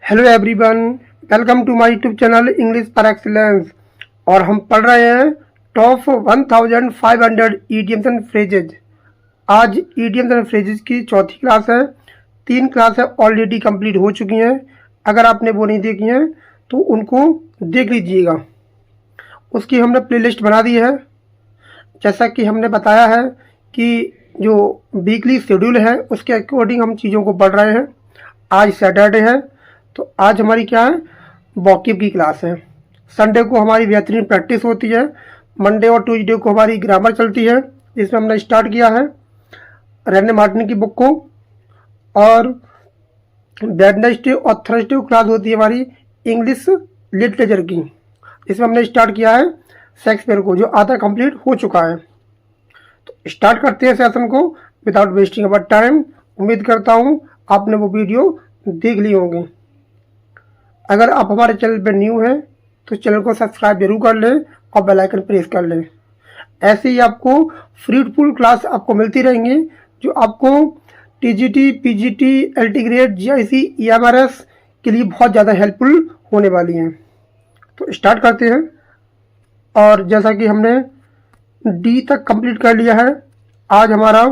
Hello everyone, welcome to my YouTube channel English par excellence. और हम पढ़ रहे हैं टॉप 1500 ईडियम्स एंड फ्रेजेज। आज ईडियम्स एंड फ्रेजेज की चौथी क्लास है। 3 क्लास है ऑलरेडी कंप्लीट हो चुकी हैं। अगर आपने वो नहीं देखी हैं तो उनको देख लीजिएगा। उसकी हमने प्लेलिस्ट बना दी है। जैसा कि हमने बताया है कि जो वीकली शेड्यूल है उसके अकॉर्डिंग हम चीज़ों को पढ़ रहे हैं। आज सैटरडे है तो आज हमारी क्या है, वॉकिब की क्लास है। संडे को हमारी बेहतरीन प्रैक्टिस होती है। मंडे और ट्यूसडे को हमारी ग्रामर चलती है, जिसमें हमने स्टार्ट किया है रेने मार्टिन की बुक को। और वेडनेसडे और थर्सडे को क्लास होती है हमारी इंग्लिश लिटरेचर की। इसमें हमने स्टार्ट किया है शेक्सपियर को, जो आधा कंप्लीट हो चुका है। तो स्टार्ट करते हैं सेशन को विदाउट वेस्टिंग अवर टाइम। उम्मीद करता हूँ आपने वो वीडियो देख ली होंगी। अगर आप हमारे चैनल पर न्यू हैं तो चैनल को सब्सक्राइब जरूर कर लें और बेल आइकन प्रेस कर लें। ऐसे ही आपको फ्रूटफुल क्लास आपको मिलती रहेंगी, जो आपको TGT, PGT, LT grade, GIC, EMRS के लिए बहुत ज़्यादा हेल्पफुल होने वाली हैं। तो स्टार्ट करते हैं। और जैसा कि हमने डी तक कंप्लीट कर लिया है, आज हमारा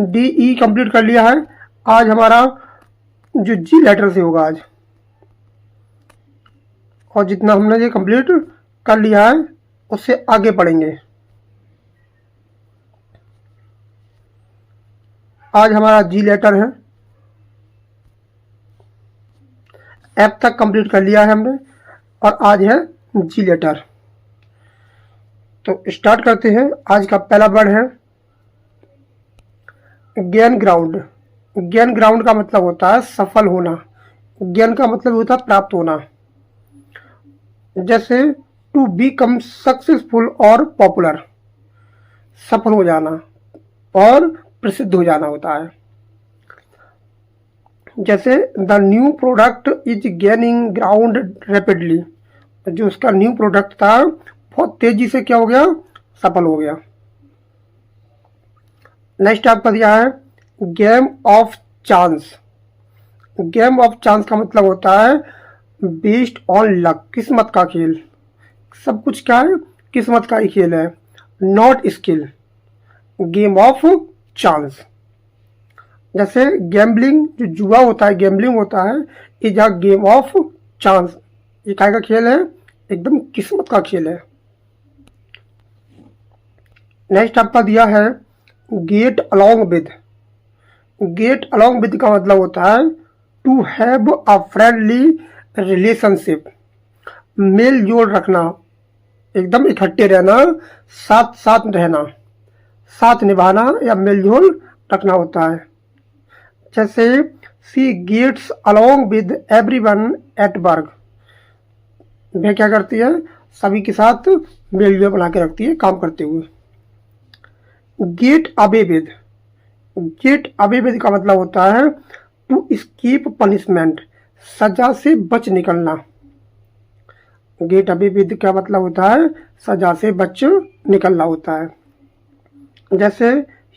डीई कंप्लीट कर लिया है। आज हमारा जो जी लेटर से होगा आज, और जितना हमने ये कंप्लीट कर लिया है उससे आगे पढ़ेंगे। आज हमारा जी लेटर है। एफ तक कंप्लीट कर लिया है हमने, और आज है जी लेटर। तो स्टार्ट करते हैं। आज का पहला वर्ड है गेन ग्राउंड। गेन ग्राउंड का मतलब होता है सफल होना। गेन का मतलब होता है प्राप्त होना। जैसे टू बीकम सक्सेसफुल और पॉपुलर, सफल हो जाना और प्रसिद्ध हो जाना होता है। जैसे the new product is gaining ground rapidly, जो उसका न्यू प्रोडक्ट था बहुत तेजी से क्या हो गया, सफल हो गया। नेक्स्ट आपका दिया है game of chance. Game of chance का मतलब होता है बेस्ड ऑन लक, किस्मत का खेल। सब कुछ क्या है, किस्मत का ही खेल है, not skill. Game of chance. जैसे गैम्बलिंग, जो जुआ होता है, गैम्बलिंग होता है, is a game of chance. ये काय का खेल है, एकदम किस्मत का खेल है। नेक्स्ट आपका दिया है get along with. Get along with का मतलब होता है to have a friendly relationship, मेल जोल रखना, एकदम इकट्ठे रहना, साथ साथ रहना, साथ निभाना या मेल जोल रखना होता है। जैसे she gets along with everyone at work. वह क्या करती है, सभी के साथ मेल जोल बना के रखती है काम करते हुए। Get away with. Get away with का मतलब होता है टू escape पनिशमेंट, सजा से बच निकलना। गेट अवे विद का मतलब होता है सजा से बच निकलना होता है। जैसे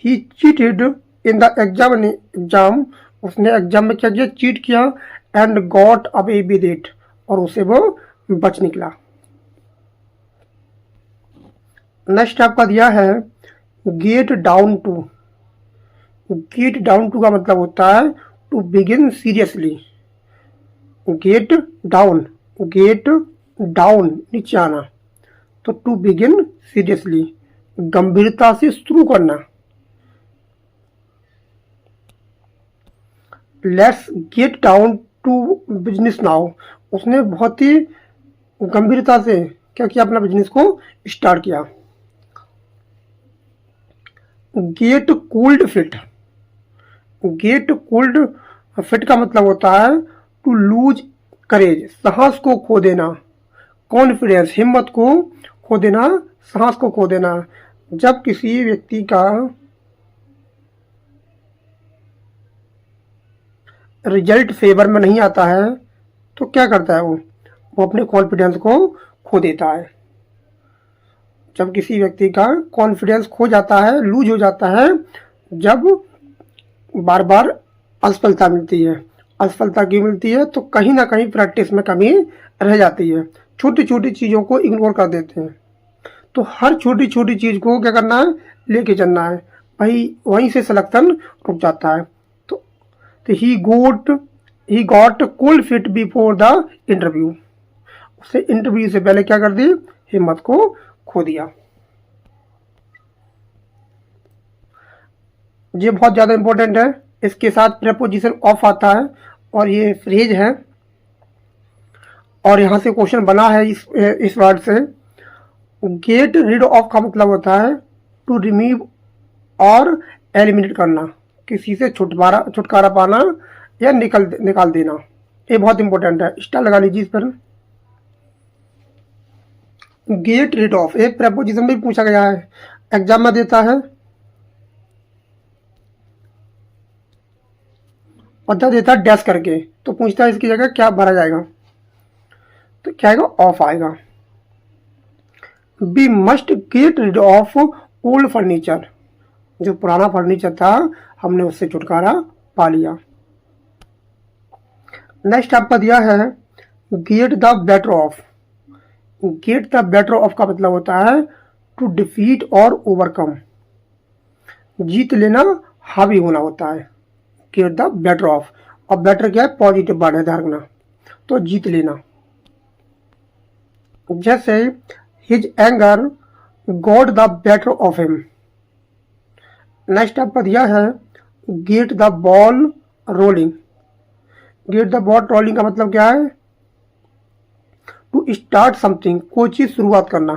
he cheated in the exam, उसने एग्जाम में क्या किया, चीट किया, and got away with it, और उसे वो बच निकला। नेक्स्ट आपका दिया है get down to. Get down to का मतलब होता है to begin seriously. Get down, get down नीचे आना, तो टू बिगिन सीरियसली, गंभीरता से शुरू करना। Let's get down to business now, उसने बहुत ही गंभीरता से क्या किया, अपना बिजनेस को स्टार्ट किया। Get cold feet. Get cold feet का मतलब होता है टू लूज करेज, साहस को खो देना, कॉन्फिडेंस, हिम्मत को खो देना, साहस को खो देना। जब किसी व्यक्ति का रिजल्ट फेवर में नहीं आता है तो क्या करता है, वो अपने कॉन्फिडेंस को खो देता है। जब किसी व्यक्ति का कॉन्फिडेंस खो जाता है, लूज हो जाता है, जब बार बार असफलता मिलती है, असफलता क्यों मिलती है? तो कहीं ना कहीं प्रैक्टिस में कमी रह जाती है, छोटी छोटी चीज़ों को इग्नोर कर देते हैं। तो हर छोटी छोटी चीज़ को क्या करना है, लेके चलना है भाई, वहीं से सिलेक्शन रुक जाता है। तो ही got cold feet before the interview, उससे इंटरव्यू से पहले क्या कर दी, हिम्मत को खो दिया। ये बहुत ज़्यादा इंपॉर्टेंट है, इसके साथ प्रेपोजिशन ऑफ आता है और ये फ्रेज है, और यहाँ से क्वेश्चन बना है इस वर्ड से। गेट रिड ऑफ का मतलब होता है टू रिमूव और एलिमिनेट करना, किसी से छुटकारा पाना या निकाल देना। ये बहुत इंपॉर्टेंट है, स्टार लगा लीजिए इस पर। गेट रिड ऑफ एक प्रेपोजिशन भी पूछा गया है, एग्जाम में देता है, पता देता है डैश करके, तो पूछता है इसकी जगह क्या भरा जाएगा, तो क्या आएगा, ऑफ आएगा। We must get rid of old furniture, जो पुराना फर्नीचर था हमने उससे छुटकारा पा लिया। नेक्स्ट आपका दिया है get the better of. Get the better of का मतलब होता है टू डिफीट और ओवरकम, जीत लेना, हावी होना होता है। गेट द बेटर ऑफ, और बेटर क्या है, पॉजिटिव वर्ड है, ध्यान रखना, तो जीत लेना। जैसे his anger got the better of him. Next आपका दिया है gate the ball rolling. Gate the ball rolling का मतलब क्या है, टू स्टार्ट समथिंग, कोई चीज़ शुरुआत करना।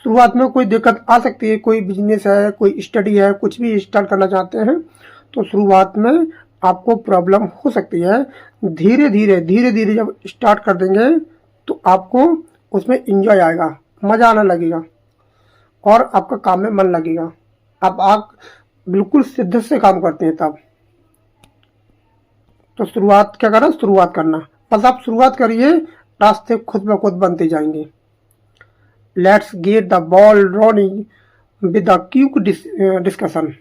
शुरुआत में कोई दिक्कत आ सकती है, कोई बिजनेस है, कोई स्टडी है, कुछ भी स्टार्ट करना चाहते हैं तो शुरुआत में आपको प्रॉब्लम हो सकती है। धीरे धीरे जब स्टार्ट कर देंगे तो आपको उसमें इंजॉय आएगा, मज़ा आने लगेगा और आपका काम में मन लगेगा, आप बिल्कुल शिद्दत से काम करते हैं तब। तो शुरुआत क्या करना, शुरुआत करना, बस आप शुरुआत करिए, रास्ते खुद ब खुद बनते जाएंगे। Let's get the ball rolling with the quick discussion.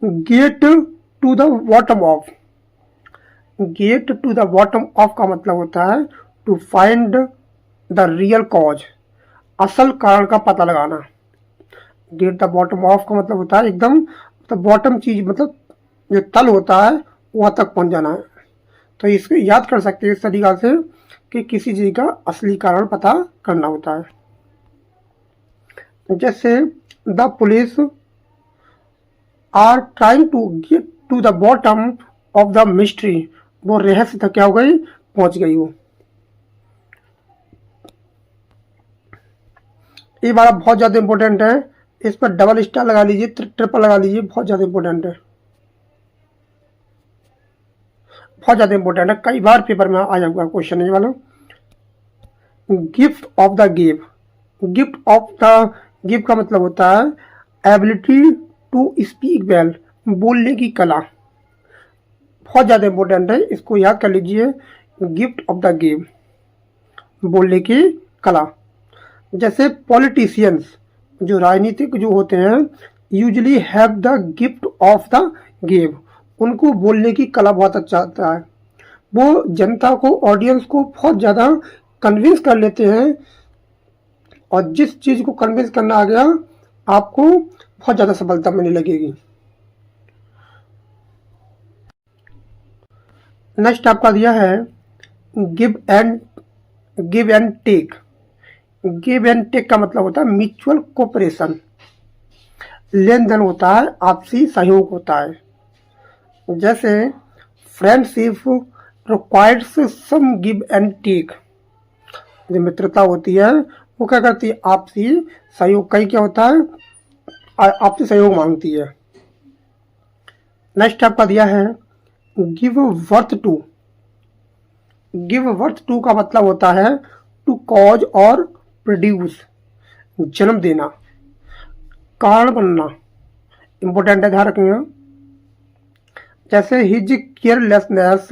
Get to the bottom of. Get to the bottom of का मतलब होता है to find the real cause, असल कारण का पता लगाना। गेट द बॉटम ऑफ का मतलब होता है एकदम, मतलब बॉटम चीज मतलब जो तल होता है वहाँ तक पहुँच जाना है। तो इसको याद कर सकते हैं इस तरीका से कि किसी चीज़ का असली कारण पता करना होता है। जैसे the police are trying to get to the bottom of the mystery, वो रहस्य तक क्या हो गई, पहुंच गई वो। ये वाला बहुत ज़्यादा इंपॉर्टेंट है, इस पर डबल स्टार लगा लीजिए, ट्रिपल लगा लीजिए, बहुत ज़्यादा इंपॉर्टेंट है, बहुत ज़्यादा इंपॉर्टेंट है, कई बार पेपर में आ जाएगा क्वेश्चन ये वाला। Gift of the give. Gift of the give का मतलब होता है एबिलिटी टू स्पीक वेल, बोलने की कला, बहुत ज़्यादा इंपॉर्टेंट है, इसको याद कर लीजिए। गिफ्ट ऑफ द गिव, बोलने की कला। जैसे पॉलिटिशियंस, जो राजनीतिक जो होते हैं, usually have the gift of the give, उनको बोलने की कला बहुत अच्छा आता है, वो जनता को, ऑडियंस को बहुत ज़्यादा कन्विंस कर लेते हैं, और जिस चीज़ को कन्विंस करना आ गया आपको बहुत ज़्यादा सफलता मिलने लगेगी। नेक्स्ट आपका दिया है give and take. Give and take का मतलब होता है म्यूचुअल कोऑपरेशन, लेन देन होता है, आपसी सहयोग होता है। जैसे friendship requires some give and take, जो मित्रता होती है वो क्या करती है, आपसी सहयोग, कहीं क्या होता है, आपसी सहयोग मांगती है। नेक्स्ट आपका दिया है give birth to. Give birth to का मतलब होता है टू कॉज और प्रोड्यूस, जन्म देना, कारण बनना, इंपॉर्टेंट है, ध्यान रखिएगा। जैसे his carelessness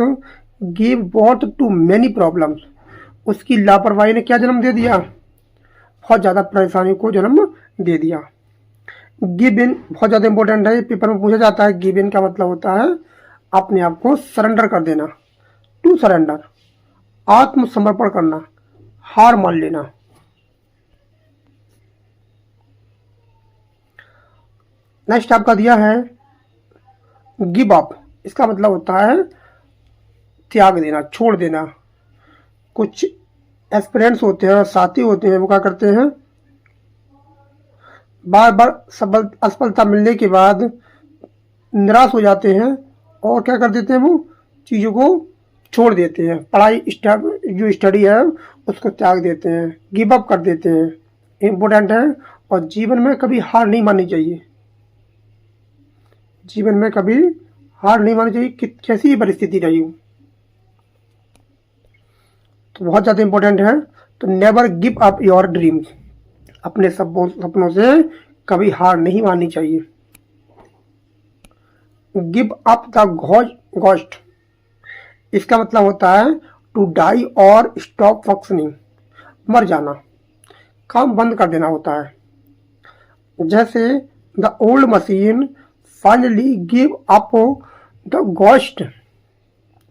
give birth to many problems, उसकी लापरवाही ने क्या जन्म दे दिया, बहुत ज़्यादा परेशानी को जन्म दे दिया। गिव इन बहुत ज़्यादा इंपॉर्टेंट है, पेपर में पूछा जाता है। गिव इन का मतलब होता है अपने आप को सरेंडर कर देना, टू सरेंडर, आत्मसमर्पण करना, हार मान लेना। नेक्स्ट आपका दिया है गिव अप। इसका मतलब होता है त्याग देना, छोड़ देना। कुछ एस्पिरेंट्स होते हैं, साथी होते हैं, वो क्या करते हैं, बार बार असफलता मिलने के बाद निराश हो जाते हैं और क्या कर देते हैं, वो चीज़ों को छोड़ देते हैं, पढ़ाई जो स्टडी है उसको त्याग देते हैं, गिव अप कर देते हैं। इम्पोर्टेंट है। और जीवन में कभी हार नहीं माननी चाहिए, जीवन में कभी हार नहीं माननी चाहिए, कैसी भी परिस्थिति रही हो। तो बहुत ज़्यादा इम्पोर्टेंट है। तो never give up your dreams, अपने सपनों से कभी हार नहीं माननी चाहिए। गिव अप द घोस्ट, इसका मतलब होता है टू डाई और स्टॉप फंक्शनिंग, मर जाना, काम बंद कर देना होता है। जैसे the old machine finally give up the ghost,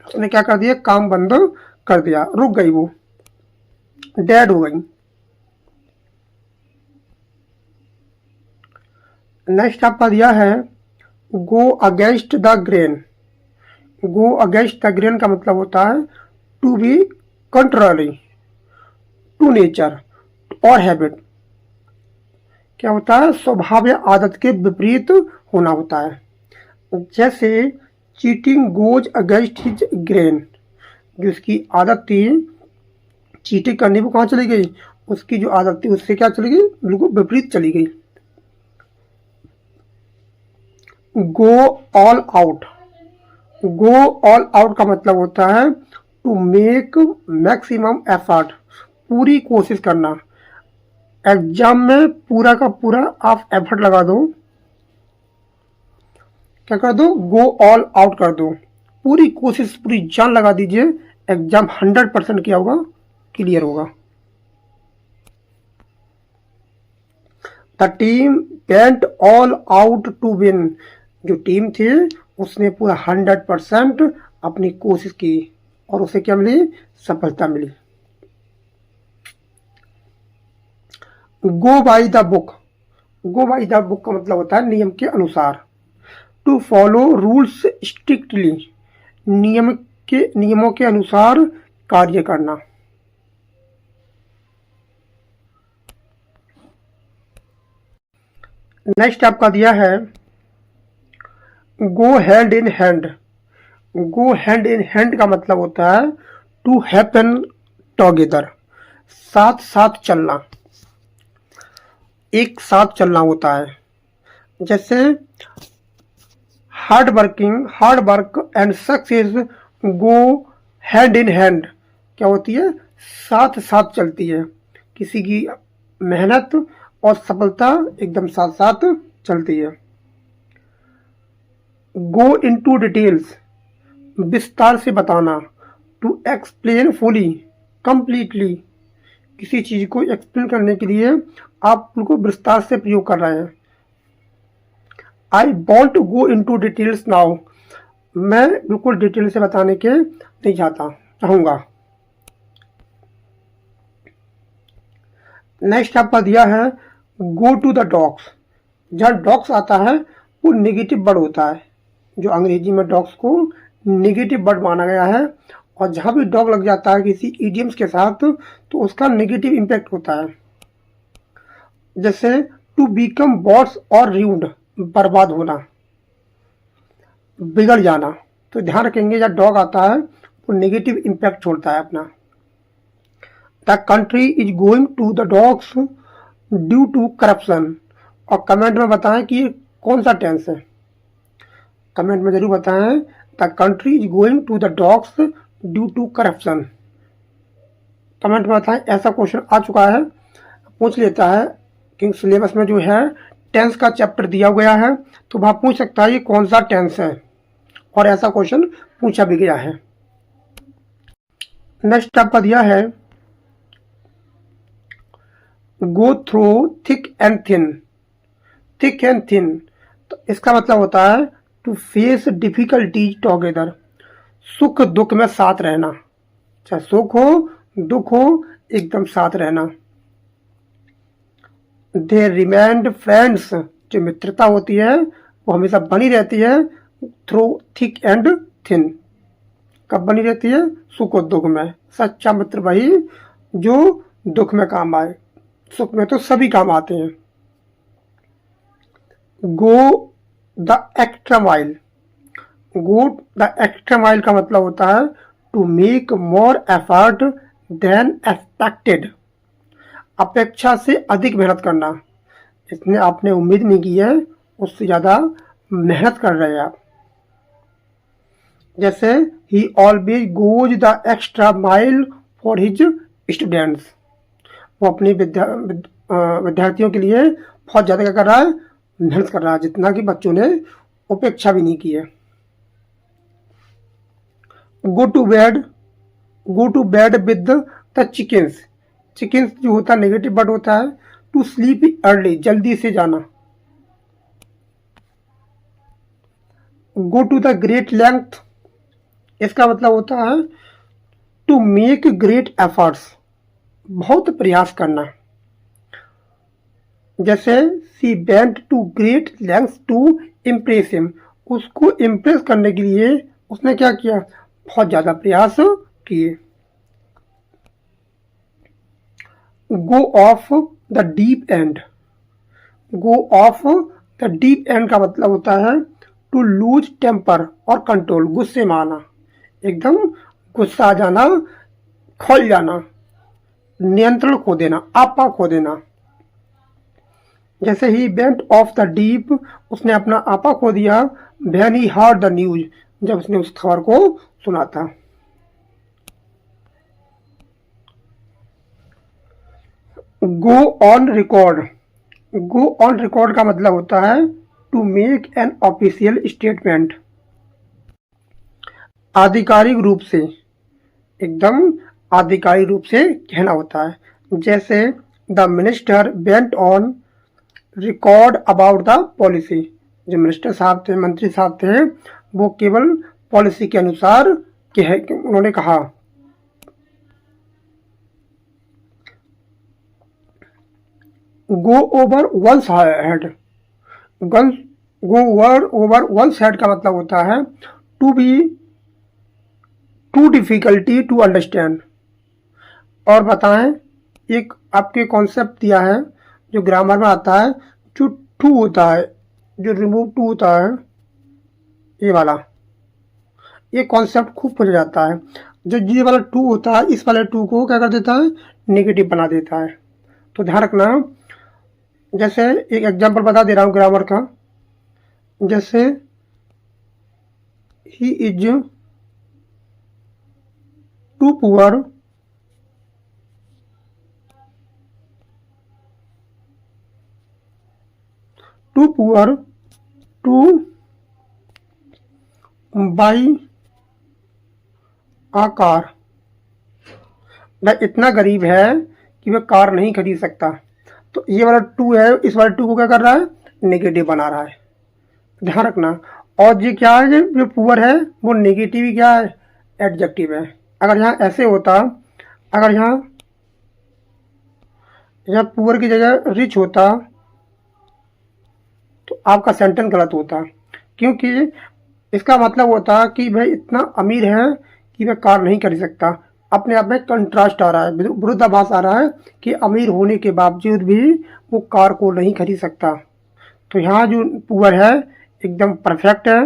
उसने क्या कर दिया, काम बंद कर दिया, रुक गई, वो डेड हो गई। नेक्स्ट आपका दिया है go against the grain. Go against the grain का मतलब होता है to be contrary to nature और हैबिट। क्या होता है, स्वभाव या आदत के विपरीत होना होता है। जैसे cheating goes against his grain, जो उसकी आदत थी चीटिंग करने, वो कहाँ चली गई, उसकी जो आदत थी उससे क्या चली गई, बिल्कुल विपरीत चली गई। Go all out, go all out का मतलब होता है टू मेक मैक्सिमम एफर्ट, पूरी कोशिश करना। एग्जाम में पूरा का पूरा आप एफर्ट लगा दो, क्या कर दो, गो ऑल आउट कर दो, पूरी कोशिश पूरी जान लगा दीजिए, एग्जाम 100% किया होगा, क्लियर होगा। The team went all out to win, जो टीम थी उसने पूरा 100% अपनी कोशिश की और उसे क्या मिली, सफलता मिली। Go by the book, go by the book का मतलब होता है नियम के अनुसार, टू फॉलो रूल्स स्ट्रिक्टली, नियमों के अनुसार कार्य करना। नेक्स्ट आपका दिया है go hand in hand. Go hand in hand का मतलब होता है टू हैपन टुगेदर, साथ साथ चलना, एक साथ चलना होता है। जैसे hard work and success go hand in hand, क्या होती है, साथ साथ चलती है। किसी की मेहनत और सफलता एकदम साथ साथ चलती है। गो इनटू डिटेल्स, विस्तार से बताना, टू एक्सप्लेन फुली कंप्लीटली, किसी चीज को एक्सप्लेन करने के लिए आप उनको विस्तार से प्रयोग कर रहे हैं। I want to go into details now, मैं बिल्कुल डिटेल से बताने के नहीं चाहूंगा। नेक्स्ट आपका दिया है गो टू द डॉग्स। जहाँ डॉग्स आता है वो नेगेटिव वर्ड होता है, जो अंग्रेजी में डॉग्स को नेगेटिव वर्ड माना गया है। और जहाँ भी डॉग लग जाता है किसी इडियम्स के साथ तो उसका नेगेटिव इम्पैक्ट होता है। जैसे टू बिकम बॉट्स और र्यूड, बर्बाद होना, बिगड़ जाना। तो ध्यान रखेंगे जब डॉग आता है वो नेगेटिव इम्पैक्ट छोड़ता है अपना। The country is going to the dogs due to corruption. और कमेंट में बताएं कि ये कौन सा टेंस है, कमेंट में जरूर बताएं। The country is going to the dogs due to corruption, comment में बताएं। ऐसा क्वेश्चन आ चुका है, पूछ लेता है कि सिलेबस में जो है टेंस का चैप्टर दिया गया है, तो वहाँ पूछ सकता है ये कौन सा टेंस है, और ऐसा क्वेश्चन पूछा भी गया है। नेक्स्ट आपका दिया है go through thick and thin. Thick and thin, तो इसका मतलब होता है टू फेस डिफिकल्टीज टुगेदर, सुख दुख में साथ रहना, चाहे सुख हो दुख हो एकदम साथ रहना। दे रिमेंड फ्रेंड्स, जो मित्रता होती है वो हमेशा बनी रहती है थ्रू थिक एंड थिन। कब बनी रहती है? सुख और दुख में। सच्चा मित्र वही जो दुख में काम आए, सुख में तो सभी काम आते हैं। Go the extra mile, go the extra mile का मतलब होता है to make more effort than expected, अपेक्षा से अधिक मेहनत करना। जितने आपने उम्मीद नहीं की है उससे ज़्यादा मेहनत कर रहे हैं आप। जैसे ही always goes the extra mile for his students, वो अपने विद्यार्थियों के लिए बहुत ज़्यादा क्या कर रहा है? मेहनत कर रहा है, जितना कि बच्चों ने अपेक्षा भी नहीं की है। Go to bed with the chickens, chickens जो होता है नेगेटिव वर्ड होता है। टू स्लीप अर्ली, जल्दी से जाना। Go to the great length, इसका मतलब होता है टू मेक ग्रेट एफर्ट्स, बहुत प्रयास करना। जैसे she went to great lengths to impress him, उसको इम्प्रेस करने के लिए उसने क्या किया? बहुत ज़्यादा प्रयास किए। Go off the deep end, go off the deep end का मतलब होता है टू लूज टेम्पर और कंट्रोल, गुस्से में आना, एकदम गुस्सा आ जाना, खोल जाना, नियंत्रण खो देना, आपा खो देना। जैसे he went off the deep, उसने अपना आपा खो दिया। When he heard the news, जब उसने उस खबर को सुना था। Go on record, go on record का मतलब होता है to make an official statement, आधिकारिक रूप से, एकदम आधिकारिक रूप से कहना होता है। जैसे the minister went on record about the policy, जो मिनिस्टर साहब थे, मंत्री साहब थे, वो केवल पॉलिसी के अनुसार उन्होंने कहा। Go over ones head, go over ones head का मतलब होता है to be too difficulty to understand. और बताएं, एक आपके कॉन्सेप्ट दिया है जो ग्रामर में आता है, जो टू होता है, जो रिमूव टू होता है, ये वाला, ये कॉन्सेप्ट खूब पूछा जाता है। जो ये वाला टू होता है, इस वाले टू को क्या कर देता है? नेगेटिव बना देता है। तो ध्यान रखना। जैसे एक एग्जांपल बता दे रहा हूँ ग्रामर का। जैसे he is too poor to buy a car, वह इतना गरीब है कि वह कार नहीं खरीद सकता। तो ये वाला टू है, इस वाले टू को क्या कर रहा है? नेगेटिव बना रहा है। ध्यान रखना। और ये क्या है? जो पुअर है वो नेगेटिव ही क्या है? एडजेक्टिव है। अगर यहाँ ऐसे होता, अगर यहाँ पुअर की जगह रिच होता तो आपका सेंटेंस गलत होता, क्योंकि इसका मतलब होता कि वह इतना अमीर है कि वह कार नहीं खरीद सकता। अपने आप में कंट्रास्ट आ रहा है, विरोधाभास आ रहा है कि अमीर होने के बावजूद भी वो कार को नहीं खरीद सकता। तो यहाँ जो पुअर है एकदम परफेक्ट है,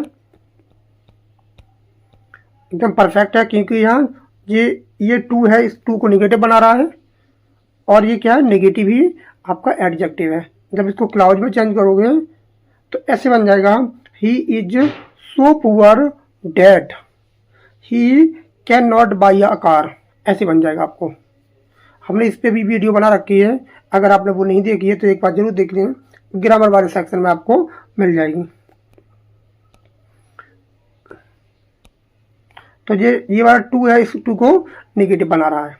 एकदम परफेक्ट है, क्योंकि यहाँ ये टू है, इस टू को नेगेटिव बना रहा है, और ये क्या है? नेगेटिव ही आपका एडजेक्टिव है। जब इसको क्लाउज में चेंज करोगे तो ऐसे बन जाएगा, he is so poor that he can not by a car, ऐसे बन जाएगा आपको। हमने इस पे भी वीडियो बना रखी है, अगर आपने वो नहीं देखी है तो एक बार जरूर देख लें, ग्रामर वाले सेक्शन में आपको मिल जाएगी। तो ये वाला टू है, इस टू को नेगेटिव बना रहा है।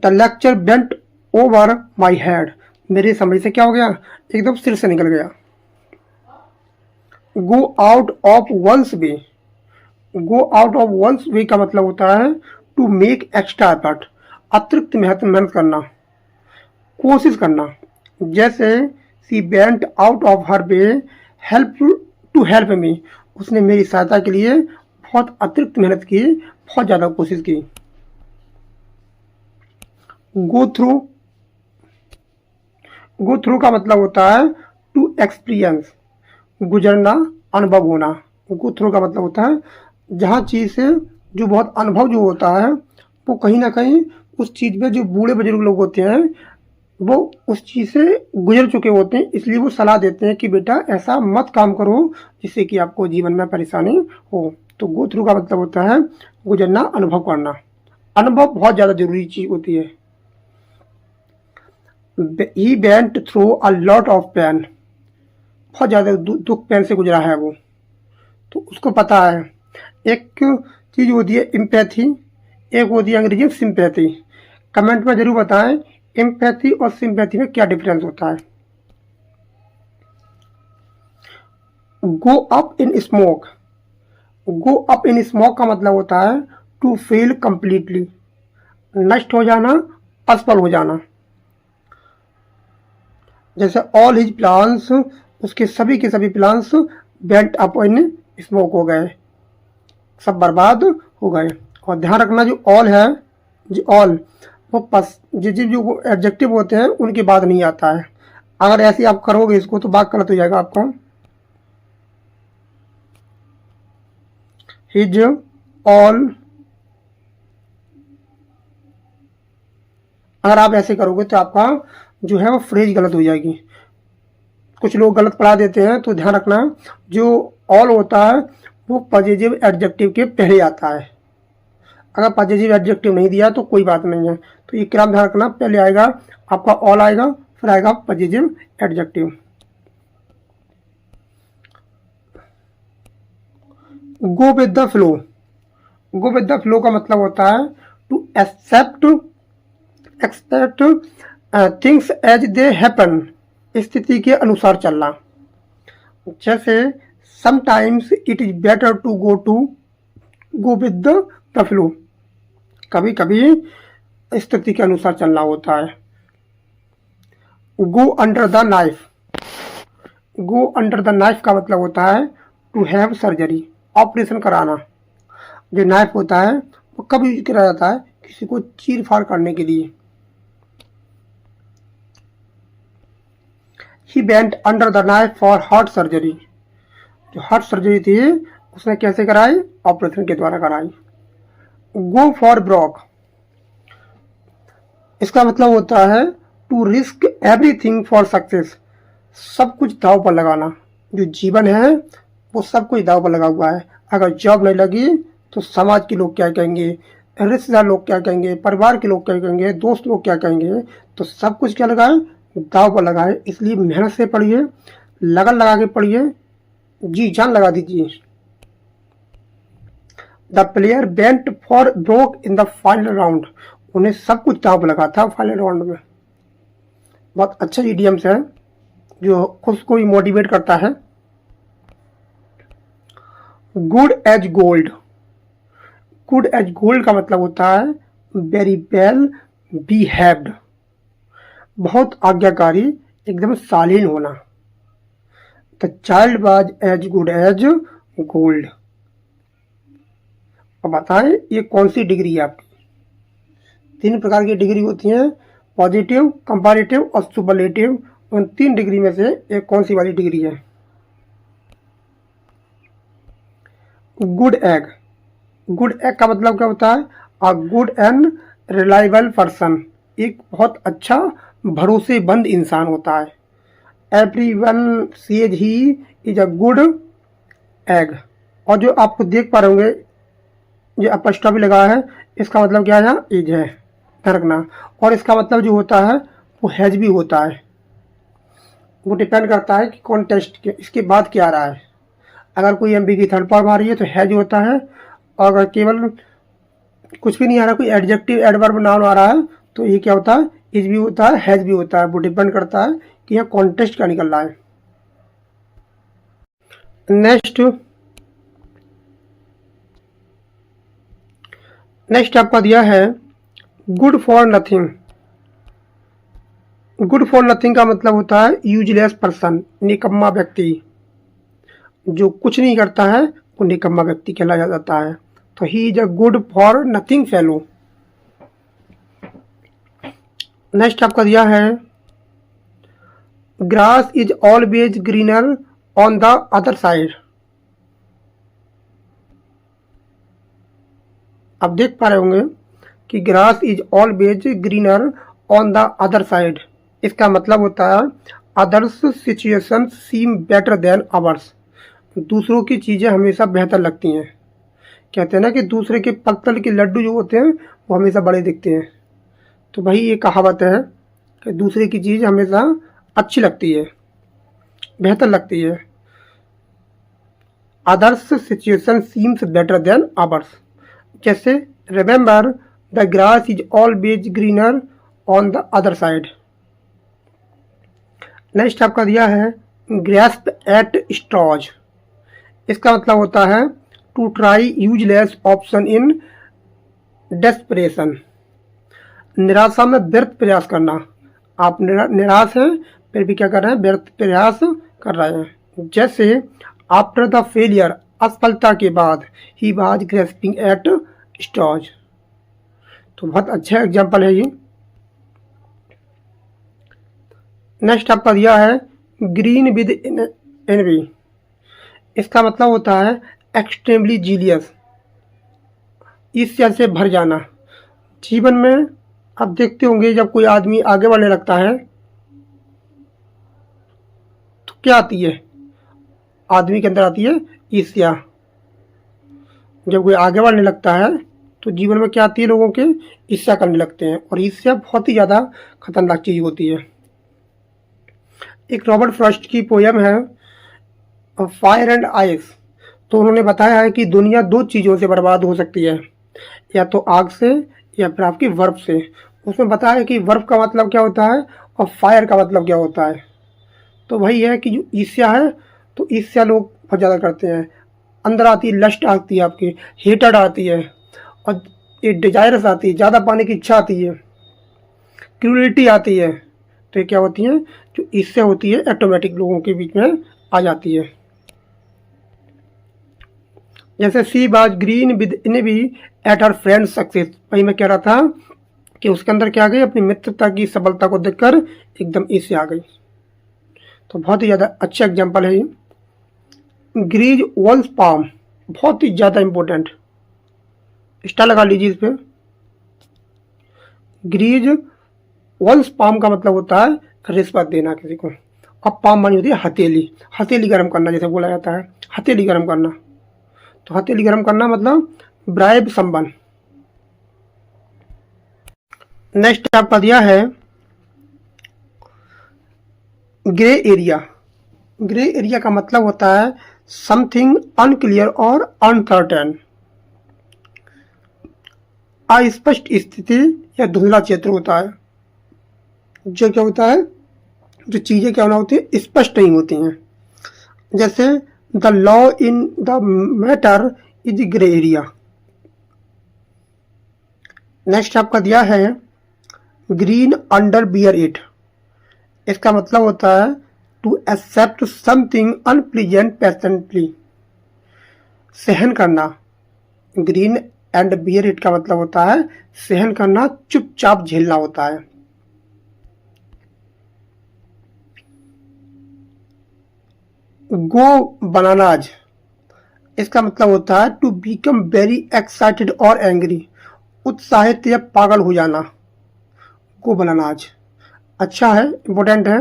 The lecture went over my head, मेरे समझ से क्या हो गया, एकदम सिर से निकल गया। Go out of one's way, go out of one's way का मतलब होता है टू मेक एक्स्ट्रा एफर्ट, अतिरिक्त मेहनत करना, कोशिश करना। जैसे she went out of her way help to help me, उसने मेरी सहायता के लिए बहुत अतिरिक्त मेहनत की, बहुत ज़्यादा कोशिश की। गो थ्रू, गो थ्रू का मतलब होता है टू एक्सपीरियंस, गुजरना, अनुभव होना। गो थ्रू का मतलब होता है जहाँ चीज़ से जो बहुत अनुभव जो होता है वो कहीं ना कहीं उस चीज़ में जो बूढ़े बुजुर्ग लोग होते हैं वो उस चीज़ से गुजर चुके होते हैं, इसलिए वो सलाह देते हैं कि बेटा ऐसा मत काम करो जिससे कि आपको जीवन में परेशानी हो। तो गो थ्रू का मतलब होता है गुजरना, अनुभव करना। अनुभव बहुत ज़्यादा जरूरी चीज़ होती है। He went through a lot of pain, बहुत ज़्यादा दुख पेन से गुजरा है वो, तो उसको पता है। एक चीज़ होती है एम्पैथी, एक होती है अंग्रेजी में सिंपैथी। कमेंट में जरूर बताएं एम्पैथी और सिंपैथी में क्या डिफरेंस होता है। Go up in smoke, go up in smoke का मतलब होता है टू फेल कंप्लीटली, नष्ट हो जाना, असफल हो जाना। जैसे ऑल हिज प्लान्स, उसके सभी के सभी plans went up in smoke हो गए, सब बर्बाद हो गए। और ध्यान रखना जो ऑल है, जो ऑल वो जो एडजेक्टिव होते हैं उनके बाद नहीं आता है। अगर ऐसे आप करोगे इसको तो बात गलत हो जाएगा आपका। हिज, ऑल, अगर आप ऐसे करोगे तो आपका जो है वो फ्रेज गलत हो जाएगी। कुछ लोग गलत पढ़ा देते हैं, तो ध्यान रखना जो ऑल होता है वो पॉजिटिव एडजेक्टिव के पहले आता है। अगर पॉजिटिव एडजेक्टिव नहीं दिया तो कोई बात नहीं है, तो ये क्रम ध्यान रखना, पहले आएगा आपका ऑल आएगा, फिर आएगा positive adjective. Go with the flow, go with the flow का मतलब होता है to accept things as they happen, स्थिति के अनुसार चलना। जैसे sometimes it is better to go with the flow, कभी कभी स्थिति के अनुसार चलना होता है। Go under the knife, go under the knife का मतलब होता है टू हैव सर्जरी, ऑपरेशन कराना। जो नाइफ होता है वो कब यूज किया जाता है, किसी को चीर फाड़ करने के लिए। He went under the knife for heart surgery, जो हार्ट सर्जरी थी उसने कैसे कराई, ऑपरेशन के द्वारा कराई। गो फॉर ब्रोक, इसका मतलब होता है to risk everything for success, सब कुछ दाव पर लगाना। जो जीवन है वो सब कुछ दाव पर लगा हुआ है। अगर जॉब नहीं लगी तो समाज के लोग क्या कहेंगे, रिश्तेदार लोग क्या कहेंगे, परिवार के लोग क्या कहेंगे, दोस्त लोग क्या कहेंगे, तो सब कुछ क्या लगाए, दाव पर लगाए। इसलिए मेहनत से पढ़िए, लगन लगा के पढ़िए, जी जान लगा दीजिए। The player went for broke in the final round, उन्हें सब कुछ दाव पर लगा था फाइनल राउंड में। बहुत अच्छा इडियम्स है जो खुद को ही मोटिवेट करता है। Good as gold, good as gold का मतलब होता है वेरी वेल बिहेव्ड, बहुत आज्ञाकारी, एकदम शालीन होना। The child was as good as gold. अब बताएं ये कौन सी डिग्री है आपकी। 3 प्रकार की डिग्री होती हैं, पॉजिटिव, कंपैरेटिव और सुपरलेटिव। उन 3 डिग्री में से एक कौन सी वाली डिग्री है। गुड एग, गुड एग का मतलब क्या होता है, a good and reliable person, एक बहुत अच्छा भरोसेमंद इंसान होता है। Everyone says he is a good egg. और जो आपको देख पा रहे होंगे ये अपस्ट्रॉफी लगा है, इसका मतलब क्या है, इज है, ध्यान रखना। और इसका मतलब जो होता है वो हैज भी होता है। वो डिपेंड करता है कि कौन टेस्ट के इसके बाद क्या आ रहा है। अगर कोई एमबी की थर्ड फॉर्म आ रही है तो हैज होता है, और अगर केवल कुछ भी नहीं आ रहा, कोई एडजेक्टिव एडवर्ब नाउन आ रहा है तो ये क्या होता है, इज भी होता है, हैज भी होता है, वो डिपेंड करता है कि यहाँ कॉन्टेक्स्ट क्या निकल रहा है। नेक्स्ट आपका दिया है good for nothing. Good for nothing का मतलब होता है यूजलेस पर्सन, निकम्मा व्यक्ति। जो कुछ नहीं करता है वो निकम्मा व्यक्ति कहलाया जाता है। तो he is a good for nothing fellow. Next आपका दिया है grass is always greener on the other side. आप देख पा रहे होंगे कि grass is always greener on the other side. इसका मतलब होता है अदर्स सिचुएशन सीम बेटर देन आवर्स। दूसरों की चीज़ें हमेशा बेहतर लगती हैं। कहते हैं ना कि दूसरे के पत्तल के लड्डू जो होते हैं वो हमेशा बड़े दिखते हैं। तो भाई ये कहावत है कि दूसरे की चीज़ हमेशा अच्छी लगती है, बेहतर लगती है। Others situation seems better than ours. जैसे remember the grass is always greener on the other side. Next आपका दिया है ग्रैस्प एट स्ट्रॉज। इसका मतलब होता है to try useless option in desperation. निराशा में व्यर्थ प्रयास करना। आप निराश हैं फिर भी क्या कर रहे हैं, व्यर्थ प्रयास कर रहे हैं। जैसे आफ्टर द फेलियर, असफलता के बाद, he was grasping at straws. तो बहुत अच्छा एग्जाम्पल है ये। नेक्स्ट आपका दिया है ग्रीन विद एनवी। इसका मतलब होता है एक्सट्रीमली जीलियस, ईर्ष्या से भर जाना। जीवन में आप देखते होंगे जब कोई आदमी आगे बढ़ने लगता है तो क्या आती है, आदमी के अंदर आती है ईर्ष्या। जब कोई आगे बढ़ने लगता है तो जीवन में क्या आती है, लोगों के ईर्ष्या करने लगते हैं। और ईर्ष्या बहुत ही ज़्यादा खतरनाक चीज़ होती है। एक रॉबर्ट फ्रॉस्ट की पोयम है फायर एंड आइस। तो उन्होंने बताया है कि दुनिया दो चीज़ों से बर्बाद हो सकती है, या तो आग से या फिर आपकी बर्फ से। उसमें बताया है कि बर्फ का मतलब क्या होता है और फायर का मतलब क्या होता है। तो वही है कि जो ईर्ष्या है, तो ईर्ष्या लोग बहुत ज़्यादा करते हैं। अंदर आती है लस्ट आती है, आपकी हेटेड आती है, और ये डिजायरस आती है, ज़्यादा पाने की इच्छा आती है, क्रूरिटी आती है। तो ये क्या होती है, जो ईर्ष्या होती है ऑटोमेटिक लोगों के बीच में आ जाती है। जैसे she was green with envy at her friend success. भाई मैं कह रहा था कि उसके अंदर क्या आ गई, अपनी मित्रता की सफलता को देखकर एकदम ईर्ष्या आ गई। तो बहुत ही ज़्यादा अच्छा एग्जाम्पल है ये। ग्रीज वंस पाम, बहुत ही ज़्यादा इंपॉर्टेंट, स्टार लगा लीजिए इस पर। ग्रीज वंस पाम का मतलब होता है रिश्वत देना किसी को। अब पाम मानी होती है हथेली, हथेली गर्म करना जैसे बोला जाता है, हथेली गर्म करना। तो हथेली गर्म करना मतलब ब्राइब समवन। नेक्स्ट आपका दिया है ग्रे एरिया। ग्रे एरिया का मतलब होता है समथिंग अनक्लियर और अनसर्टेन, अस्पष्ट स्थिति या धुंधला क्षेत्र होता है। जो क्या होता है, जो चीज़ें क्या होना होती है, स्पष्ट नहीं होती हैं। जैसे the law in the matter is grey area. Next आपका दिया है ग्रीन अंडर बियर इट। इसका मतलब होता है to accept something unpleasant patiently, सहन करना। ग्रीन एंड बियर इट का मतलब होता है सहन करना, चुपचाप झेलना होता है। गो बनानाज, इसका मतलब होता है टू बिकम वेरी एक्साइटेड और एंग्री, उत्साहित या पागल हो जाना। गो बनानाज अच्छा है, इंपॉर्टेंट है।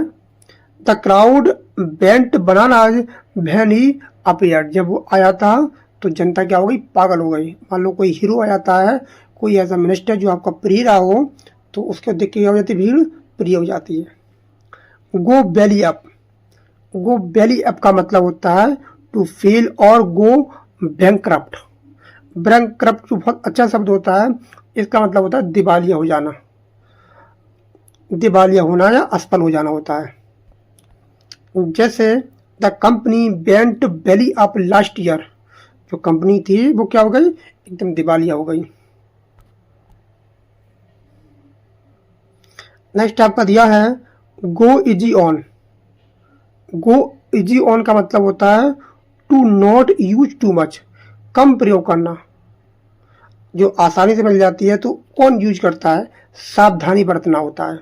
The crowd bent bananas when he appeared. जब वो आया था तो जनता क्या हो गई, पागल हो गई। मान लो कोई हीरो आ जाता है, कोई ऐसा मिनिस्टर जो आपका प्रिय रहा हो, तो उसको देख के क्या हो जाती है, भीड़ प्रिय हो जाती है। गो बेली अप। गो बेली अप का मतलब होता है टू फेल और गो बैंकक्रप्ट। बैंकक्रप्ट जो बहुत अच्छा शब्द होता है, इसका मतलब होता है दिवालिया हो जाना। दिवालिया होना या असफल हो जाना होता है। जैसे the company went belly up last year, जो कंपनी थी वो क्या हो गई, एकदम दिवालिया हो गई। नेक्स्ट आपका दिया है go easy on. Go easy on का मतलब होता है to not use too much, कम प्रयोग करना। जो आसानी से मिल जाती है तो कौन यूज करता है, सावधानी बरतना होता है।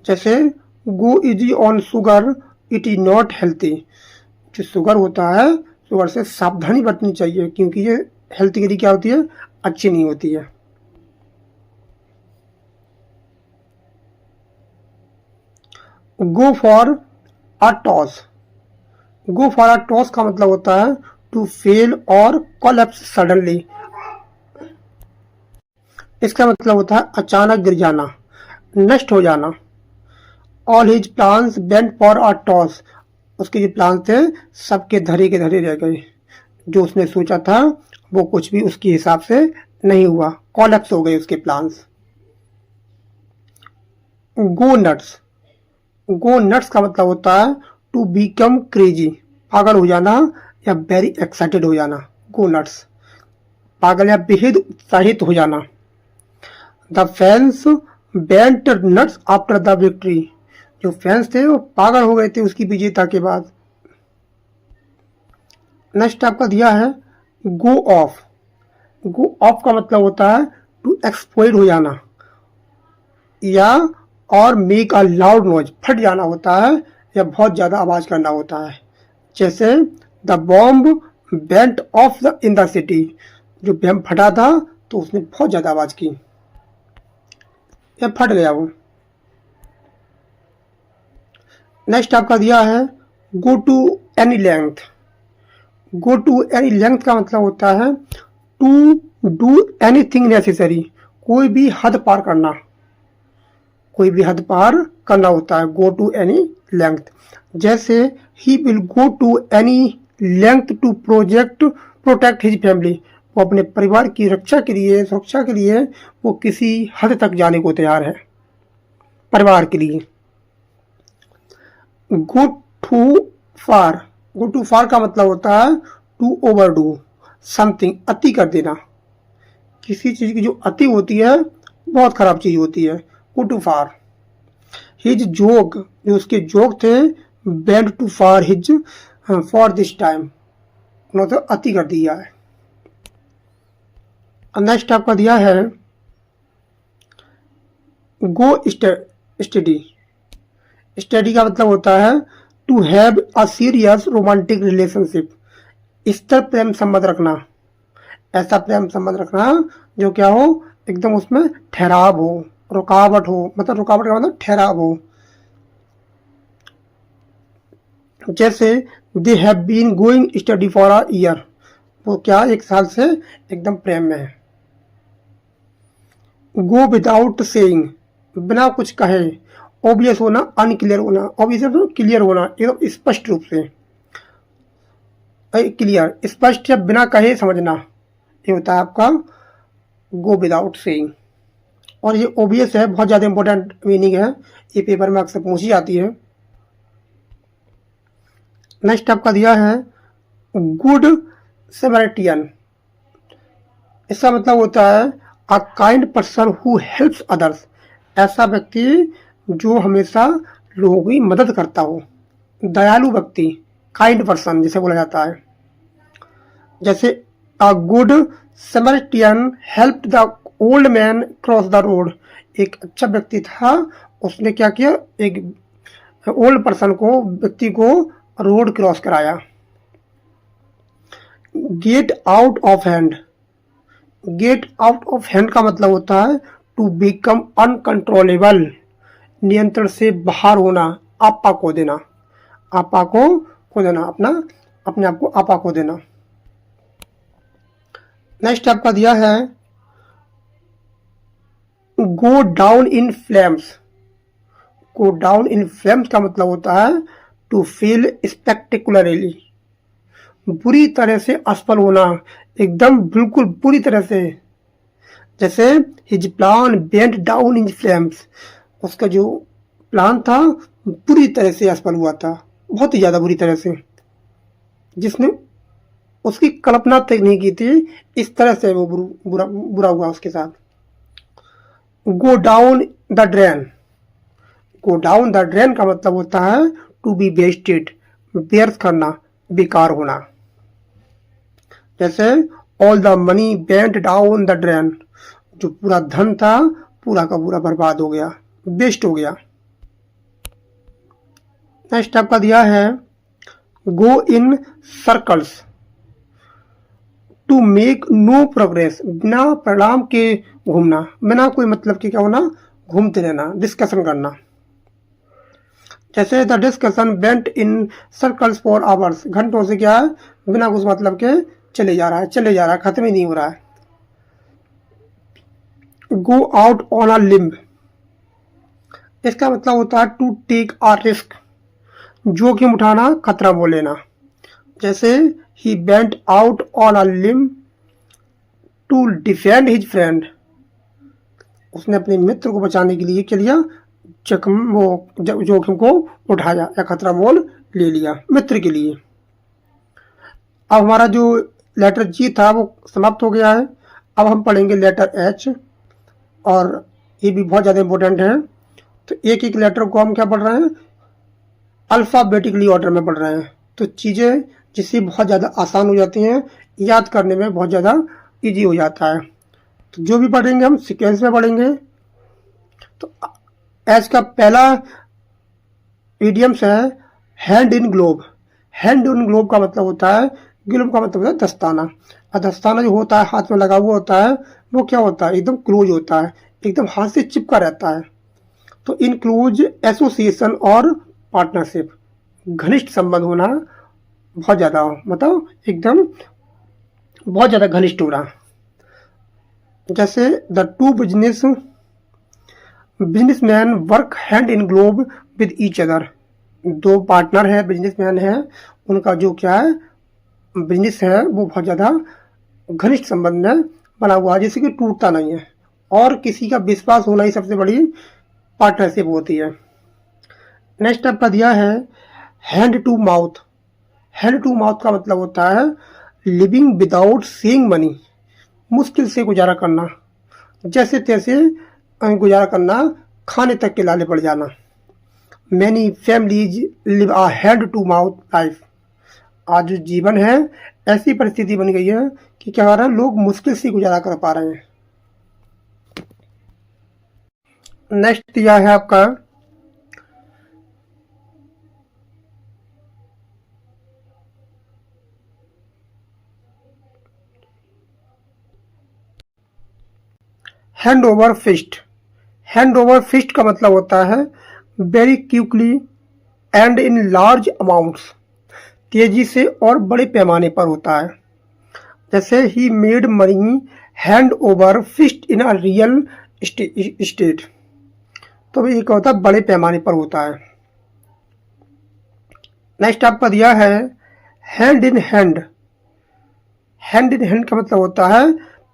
जैसे गो easy on sugar, it is not healthy. जो शुगर होता है, शुगर से सावधानी बरतनी चाहिए क्योंकि ये हेल्थ के लिए क्या होती है, अच्छी नहीं होती है। Go for a toss. Go for a toss का मतलब होता है टू फेल और कोलैप्स सडनली। इसका मतलब होता है अचानक गिर जाना, नष्ट हो जाना। All his plans went for a toss. उसके जो प्लान थे सबके धरे के धरे रह गए। जो उसने सोचा था वो कुछ भी उसके हिसाब से नहीं हुआ, कोलैप्स हो गए उसके प्लान्स। गो नट्स। गो नट्स का मतलब होता है टू बिकम क्रेजी, पागल हो जाना या वेरी एक्साइटेड हो जाना। गो नट्स, पागल या बेहद उत्साहित हो जाना। The fans went nuts after the victory. जो फैंस थे वो पागल हो गए थे उसकी विजेता के बाद। नेक्स्ट आपका दिया है गो ऑफ। गो ऑफ का मतलब होता है टू एक्सप्लोड हो जाना या और मेक अ लाउड नॉइज, फट जाना होता है या बहुत ज़्यादा आवाज़ करना होता है। जैसे the bomb went off the in the city. जो बम फटा था तो उसने बहुत ज़्यादा आवाज़ की या फट गया वो। नेक्स्ट आपका दिया है go to any length. Go to any length का मतलब होता है टू डू एनीथिंग नेसेसरी, कोई भी हद पार करना, कोई भी हद पार करना होता है गो टू एनी लेंथ। जैसे he will go to any length to protect his family. वो अपने परिवार की रक्षा के लिए, सुरक्षा के लिए वो किसी हद तक जाने को तैयार है परिवार के लिए। गो टू फार। गो टू फार का मतलब होता है टू ओवरडू समथिंग, अति कर देना। किसी चीज की जो अति होती है बहुत खराब चीज होती है। Go too far. His joke, जो उसके जोक थे, went too far his for this time, उन्होंने तो अति कर दिया है। नेक्स्ट आपका दिया है गो स्टडी। स्टडी का मतलब होता है to have a serious romantic relationship, स्थिर प्रेम संबंध रखना। ऐसा प्रेम संबंध रखना जो क्या हो, एकदम उसमें ठहराव हो, रुकावट हो, मतलब रुकावट का मतलब ठहराव हो। जैसे they have been going steady for a year, वो क्या 1 साल से एकदम प्रेम में है। गो विदाउट सेइंग, बिना कुछ कहे। ऑब्वियस होना, अनक्लियर होना। ऑब्वियस तो क्लियर होना, एकदम स्पष्ट रूप से। क्लियर, स्पष्ट या बिना कहे समझना, ये होता है आपका गो विदाउट सेइंग। और ये ऑब्वियस है, बहुत ज़्यादा इंपॉर्टेंट मीनिंग है, ये पेपर में अक्सर पूछी जाती है। नेक्स्ट आपका दिया है गुड समैरिटियन। इसका मतलब होता है a kind person who helps others. ऐसा व्यक्ति जो हमेशा लोगों की मदद करता हो, दयालु व्यक्ति, काइंड पर्सन जिसे बोला जाता है। जैसे a good Samaritan helped the old man cross the road. एक अच्छा व्यक्ति था, उसने क्या किया, एक ओल्ड पर्सन को, व्यक्ति को रोड क्रॉस कराया। Get out of hand. Get out of hand का मतलब होता है टू बिकम अनकंट्रोलेबल, नियंत्रण से बाहर होना, आपा को देना। आपा को खो देना, अपने आप को आपा को देना। नेक्स्ट आपका दिया है go down in flames. Go down in flames का मतलब होता है टू फील स्पेक्टेकुलरली, बुरी तरह से असफल होना, एकदम बिल्कुल बुरी तरह से। जैसे his plan bent down in flames, उसका जो प्लान था पूरी तरह से असफल हुआ था, बहुत ही ज़्यादा बुरी तरह से, जिसने उसकी कल्पना तक नहीं की थी। इस तरह से वो बुरा बुरा हुआ उसके साथ। Go down the drain. Go down the drain का मतलब होता है टू बी वेस्टेड, व्यर्थ करना, बेकार होना। जैसे all the money went down the drain, जो पूरा धन था पूरा का पूरा बर्बाद हो गया, वेस्ट हो गया। नेक्स्ट आपका दिया है go in circles, to make no progress, बिना परिणाम के घूमना, बिना कोई मतलब के क्या होना, घूमते रहना, डिस्कशन करना। जैसे the discussion went in circles for hours, घंटों से क्या है, बिना कुछ मतलब के चले जा रहा है, चले जा रहा है, खत्म ही नहीं हो रहा है। Go out on a limb, इसका मतलब होता है टू टेक अ रिस्क, जोखिम उठाना, खतरा मोल लेना। जैसे he went out on a limb to defend his friend, उसने अपने मित्र को बचाने के लिए क्या लिया, जोखिम को उठाया या खतरा मोल ले लिया मित्र के लिए। अब हमारा जो लेटर जी था वो समाप्त हो गया है। अब हम पढ़ेंगे लेटर एच, और ये भी बहुत ज़्यादा इंपॉर्टेंट है। तो एक एक लेटर को हम क्या पढ़ रहे हैं, अल्फ़ाबेटिकली ऑर्डर में पढ़ रहे हैं, तो चीज़ें जिससे बहुत ज़्यादा आसान हो जाती हैं, याद करने में बहुत ज़्यादा ईजी हो जाता है। तो जो भी पढ़ेंगे हम सीक्वेंस में पढ़ेंगे। तो एच का पहला इडियम्स है hand in globe. Hand in globe का मतलब होता है, ग्लोब का मतलब होता है दस्ताना। और दस्ताना जो होता है हाथ में लगा हुआ होता है, वो क्या होता है, एकदम क्लोज होता है, एकदम हाथ से चिपका रहता है। तो इन क्लोज एसोसिएशन और पार्टनरशिप, घनिष्ठ संबंध होना, बहुत ज़्यादा मतलब एकदम बहुत ज़्यादा घनिष्ठ होना। जैसे the two businessman work hand in globe with each other, दो पार्टनर है, बिजनेसमैन है, उनका जो क्या है बिजनेस है वो बहुत ज़्यादा घनिष्ठ संबंध में बना हुआ है, जिससे कि टूटता नहीं है। और किसी का विश्वास होना ही सबसे बड़ी पार्टनरशिप होती है। नेक्स्ट आपका दिया है hand to mouth. Hand to mouth का मतलब होता है लिविंग विदाउट सेइंग मनी, मुश्किल से गुजारा करना, जैसे तैसे गुजारा करना, खाने तक के लाले पड़ जाना। Many families live a hand to mouth life, आज जो जीवन है ऐसी परिस्थिति बन गई है कि क्या हो रहा है, लोग मुश्किल से गुजारा कर पा रहे हैं। नेक्स्ट दिया है आपका hand over fist. Hand over fist का मतलब होता है very quickly and in large amounts, तेजी से और बड़े पैमाने पर होता है। जैसे he made money hand over fist in a real estate, तो ये क्या होता है, बड़े पैमाने पर होता है। नेक्स्ट आपका दिया है hand in hand. Hand in hand का मतलब होता है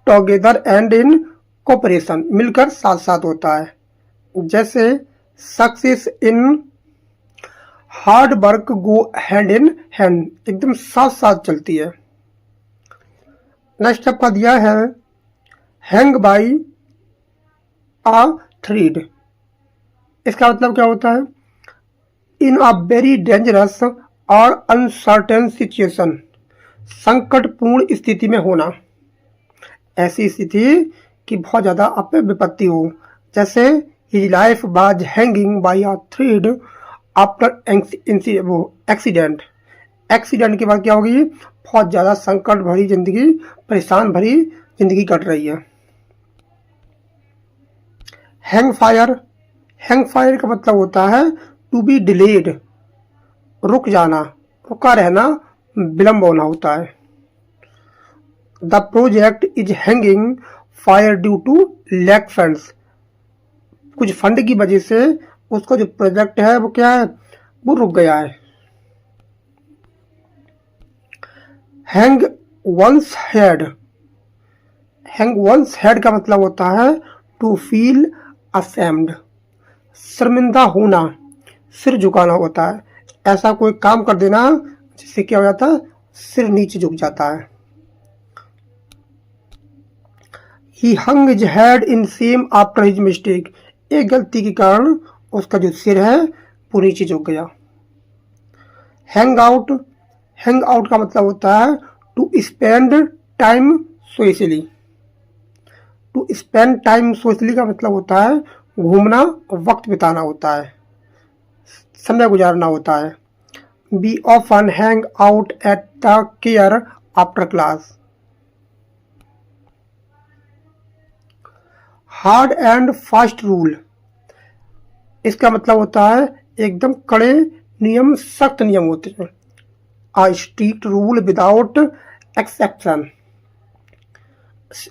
टुगेदर एंड इन कोऑपरेशन, मिलकर साथ साथ होता है। जैसे success in hard work go hand in hand, एकदम साथ साथ चलती है। नेक्स्ट आपका दिया है हैंग बाई अ थ्रेड। इसका मतलब क्या होता है, इन अ वेरी डेंजरस और अनसर्टेन सिचुएशन, संकटपूर्ण स्थिति में होना, ऐसी स्थिति कि बहुत ज़्यादा आप पे विपत्ति हो। जैसे his life was hanging by a thread after वो एक्सीडेंट। एक्सीडेंट के बाद क्या होगी, बहुत ज़्यादा संकट भरी जिंदगी, परेशान भरी जिंदगी कट रही है। Hang fire. हैंग फायर का मतलब होता है टू बी डिलेड, रुक जाना, रुका रहना, विलंब होना होता है। The project is hanging fire due to lack funds, कुछ फंड की वजह से उसका जो प्रोजेक्ट है वो क्या है, वो रुक गया है। Hang once head. Hang once head का मतलब होता है टू फील असेम्ड, शर्मिंदा होना, सिर झुकाना होता है। ऐसा कोई काम कर देना जिससे क्या हो जाता है, सिर नीचे झुक जाता है। He hung his head in shame after his mistake, एक गलती के कारण उसका जो सिर है वो नीचे झुक गया। हैंग आउट, हैंग आउट का मतलब होता है to spend time socially. To spend time socially का मतलब होता है घूमना, वक्त बिताना होता है, समय गुजारना होता है। We often hang out at the care after class. Hard and fast rule, इसका मतलब होता है एकदम कड़े नियम, सख्त नियम होते हैं। A strict rule without exception,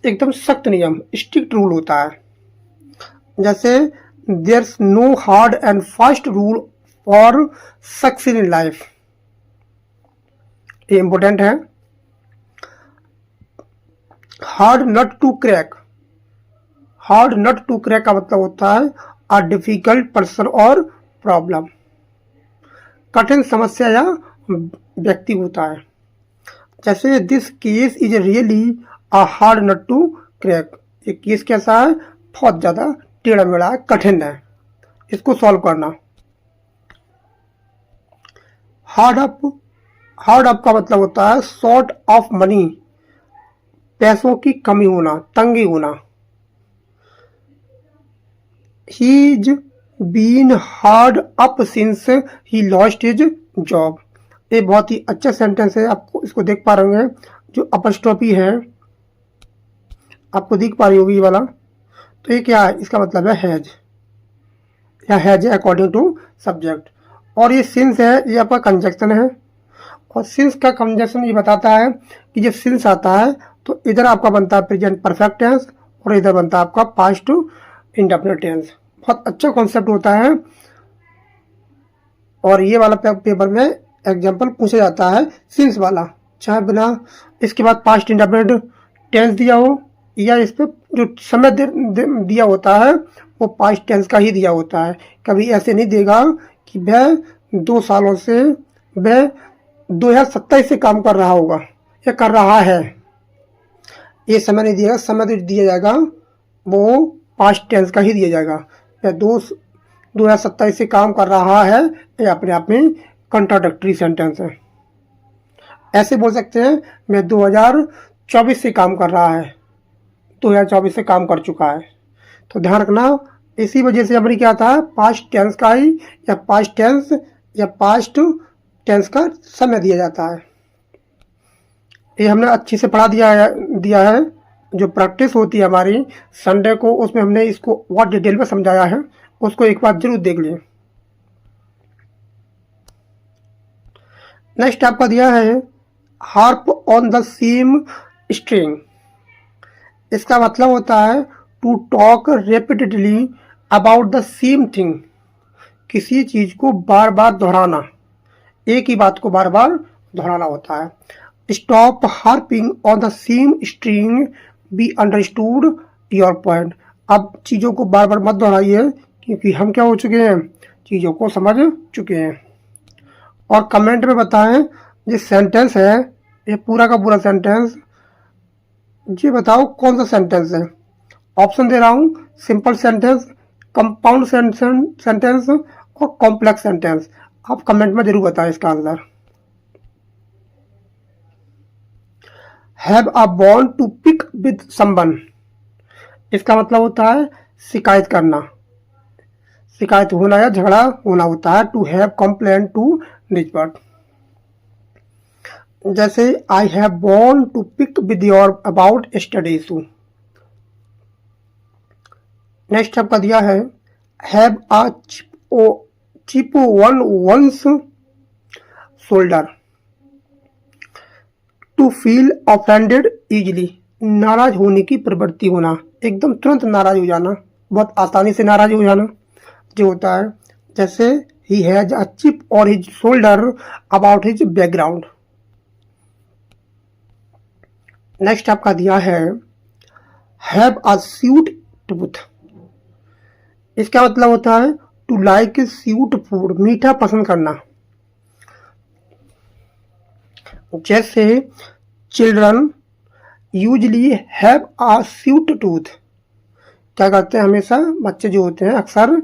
एकदम सख्त नियम, स्ट्रिक्ट रूल होता है। जैसे there's no hard and fast rule for success in life, ये इंपॉर्टेंट है। Hard nut to crack, hard nut to crack का मतलब होता है अ डिफिकल्ट पर्सन और प्रॉब्लम, कठिन समस्या या व्यक्ति होता है। जैसे this case is really a hard nut to crack, ये केस कैसा है, बहुत ज़्यादा टेढ़ा मेढ़ा है, कठिन है इसको सॉल्व करना। हार्ड अप, हार्ड अप का मतलब होता है शॉर्ट ऑफ मनी, पैसों की कमी होना, तंगी होना। He's been hard up since he lost his job, ये बहुत ही अच्छा सेंटेंस है। आपको इसको देख पा रहे होंगे, जो अपस्ट्रॉफी है आपको दिख पा रही होगी ये वाला, तो ये क्या है, इसका मतलब है हैज, या हैज अकॉर्डिंग टू सब्जेक्ट। और ये सिंस है, ये आपका कंजक्शन है। और सिंस का कंजक्शन ये बताता है कि जब सिंस आता है तो इधर आपका बनता है प्रेजेंट परफेक्ट टेंस और इधर बनता है आपका पास्ट इंडेफिनिट टेंस। बहुत अच्छा कॉन्सेप्ट होता है और ये वाला पेपर में एग्जाम्पल पूछा जाता है सिंस वाला, चाहे बिना इसके बाद पास्ट इंडेफिनिट टेंस दिया हो या इस पर जो समय दिया होता है वो पास्ट टेंस का ही दिया होता है। कभी ऐसे नहीं देगा कि वह 2 सालों से, वह 2027 से काम कर रहा होगा या कर रहा है, ये समय नहीं दिएगा। समय तो दिया जाएगा वो पास्ट टेंस का ही दिया जाएगा। या 2027 से काम कर रहा है, ये अपने आप में कंट्राडिक्टरी सेंटेंस है। ऐसे बोल सकते हैं मैं 2024 से काम कर रहा है, 2024 से काम कर चुका है। तो ध्यान रखना, इसी वजह से हमारी क्या था, पास्ट टेंस का ही या पास्ट टेंस या पास्ट टेंस का समय दिया जाता है। ये हमने अच्छे से पढ़ा दिया है। जो प्रैक्टिस होती है हमारी संडे को, उसमें हमने इसको बहुत डिटेल में समझाया है, उसको एक बार जरूर देख लें। नेक्स्ट आपका दिया है harp on the same string, इसका मतलब होता है to talk repeatedly about the same thing, किसी चीज को बार बार दोहराना, एक ही बात को बार बार दोहराना होता है। Stop harping on the same string, be understood your point, अब चीज़ों को बार बार मत दोहराइए क्योंकि हम क्या हो चुके हैं, चीज़ों को समझ चुके हैं। और कमेंट में बताएं ये सेंटेंस है, ये पूरा का पूरा सेंटेंस, ये बताओ कौन सा सेंटेंस है। ऑप्शन दे रहा हूँ, सिंपल सेंटेंस, कंपाउंड सेंटेंस और कॉम्प्लेक्स सेंटेंस। आप कमेंट में जरूर बताएं इसका answer. Have a bone to pick with someone, इसका मतलब होता है शिकायत करना, शिकायत होना या झगड़ा होना होता है। टू हैव कंप्लेन टू निस्बत, जैसे I have bone to pick with your about study issue. Next आपका दिया है have a chip on one's shoulder, to feel offended easily, नाराज होने की प्रवृत्ति होना, एकदम तुरंत नाराज हो जाना, बहुत आसानी से नाराज हो जाना जो होता है। जैसे ही हैज अ चिप और his shoulder about his background. Next आपका दिया है हैव अ स्वीट टूथ, इसका मतलब होता है टू लाइक स्वीट फूड, मीठा पसंद करना। जैसे children usually have a sweet tooth, क्या करते हैं हमेशा बच्चे जो होते हैं अक्सर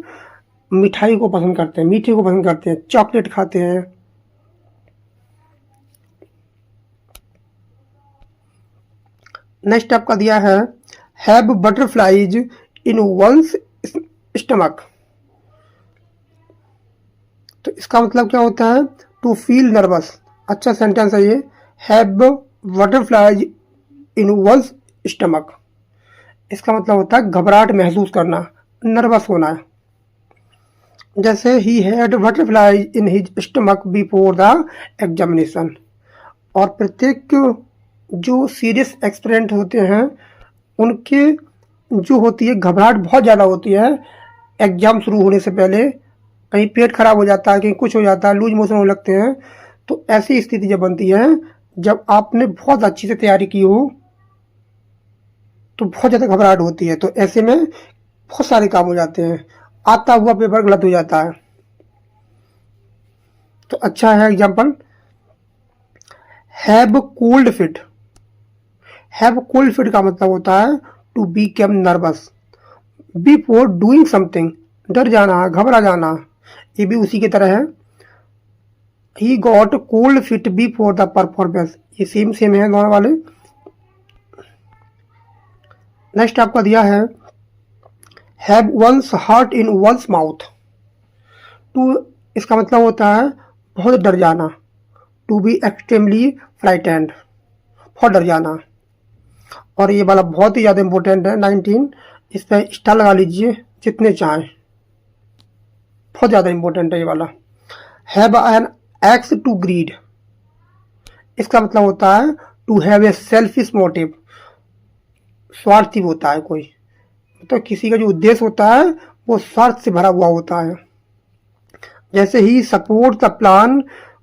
मिठाई को पसंद करते हैं, मीठे को पसंद करते हैं, चॉकलेट खाते हैं। नेक्स्ट आपका दिया है have butterflies in one's stomach, तो इसका मतलब क्या होता है टू फील नर्वस। अच्छा सेंटेंस है ये, have butterflies in one's stomach, इसका मतलब होता है घबराहट महसूस करना, नर्वस होना। जैसे he had butterflies in his stomach before the examination, और प्रत्येक जो सीरियस एक्सपेरिमेंट होते हैं उनके जो होती है घबराहट बहुत ज़्यादा होती है एग्जाम शुरू होने से पहले, कहीं पेट खराब हो जाता है, कहीं कुछ हो जाता है, लूज मोशन होने लगते हैं। तो ऐसी स्थिति जब बनती है जब आपने बहुत अच्छी से तैयारी की हो तो बहुत ज़्यादा घबराहट होती है, तो ऐसे में बहुत सारे काम हो जाते हैं, आता हुआ पेपर गलत हो जाता है। तो अच्छा है example, have cold feet. Have cold feet का मतलब होता है to become nervous before doing something, डर जाना, घबरा जाना, ये भी उसी की तरह है। He got cold feet before the performance, ये सेम सेम है दोनों वाले। नेक्स्ट आपका दिया है have one's heart in one's mouth, to इसका मतलब होता है बहुत डर जाना, टू बी एक्सट्रीमली फ्राइटेंड, बहुत डर जाना। और ये वाला बहुत ही ज़्यादा इंपॉर्टेंट है 19, इस पर स्टार लगा लीजिए जितने चाहें, बहुत ज़्यादा इंपॉर्टेंट है ये वाला। Have an axe to grind, इसका मतलब होता है to have a selfish motive, स्वार्थी होता है कोई, तो किसी का जो उद्देश्य होता है वो स्वार्थ से भरा हुआ होता है। जैसे ही सपोर्ट द प्लान,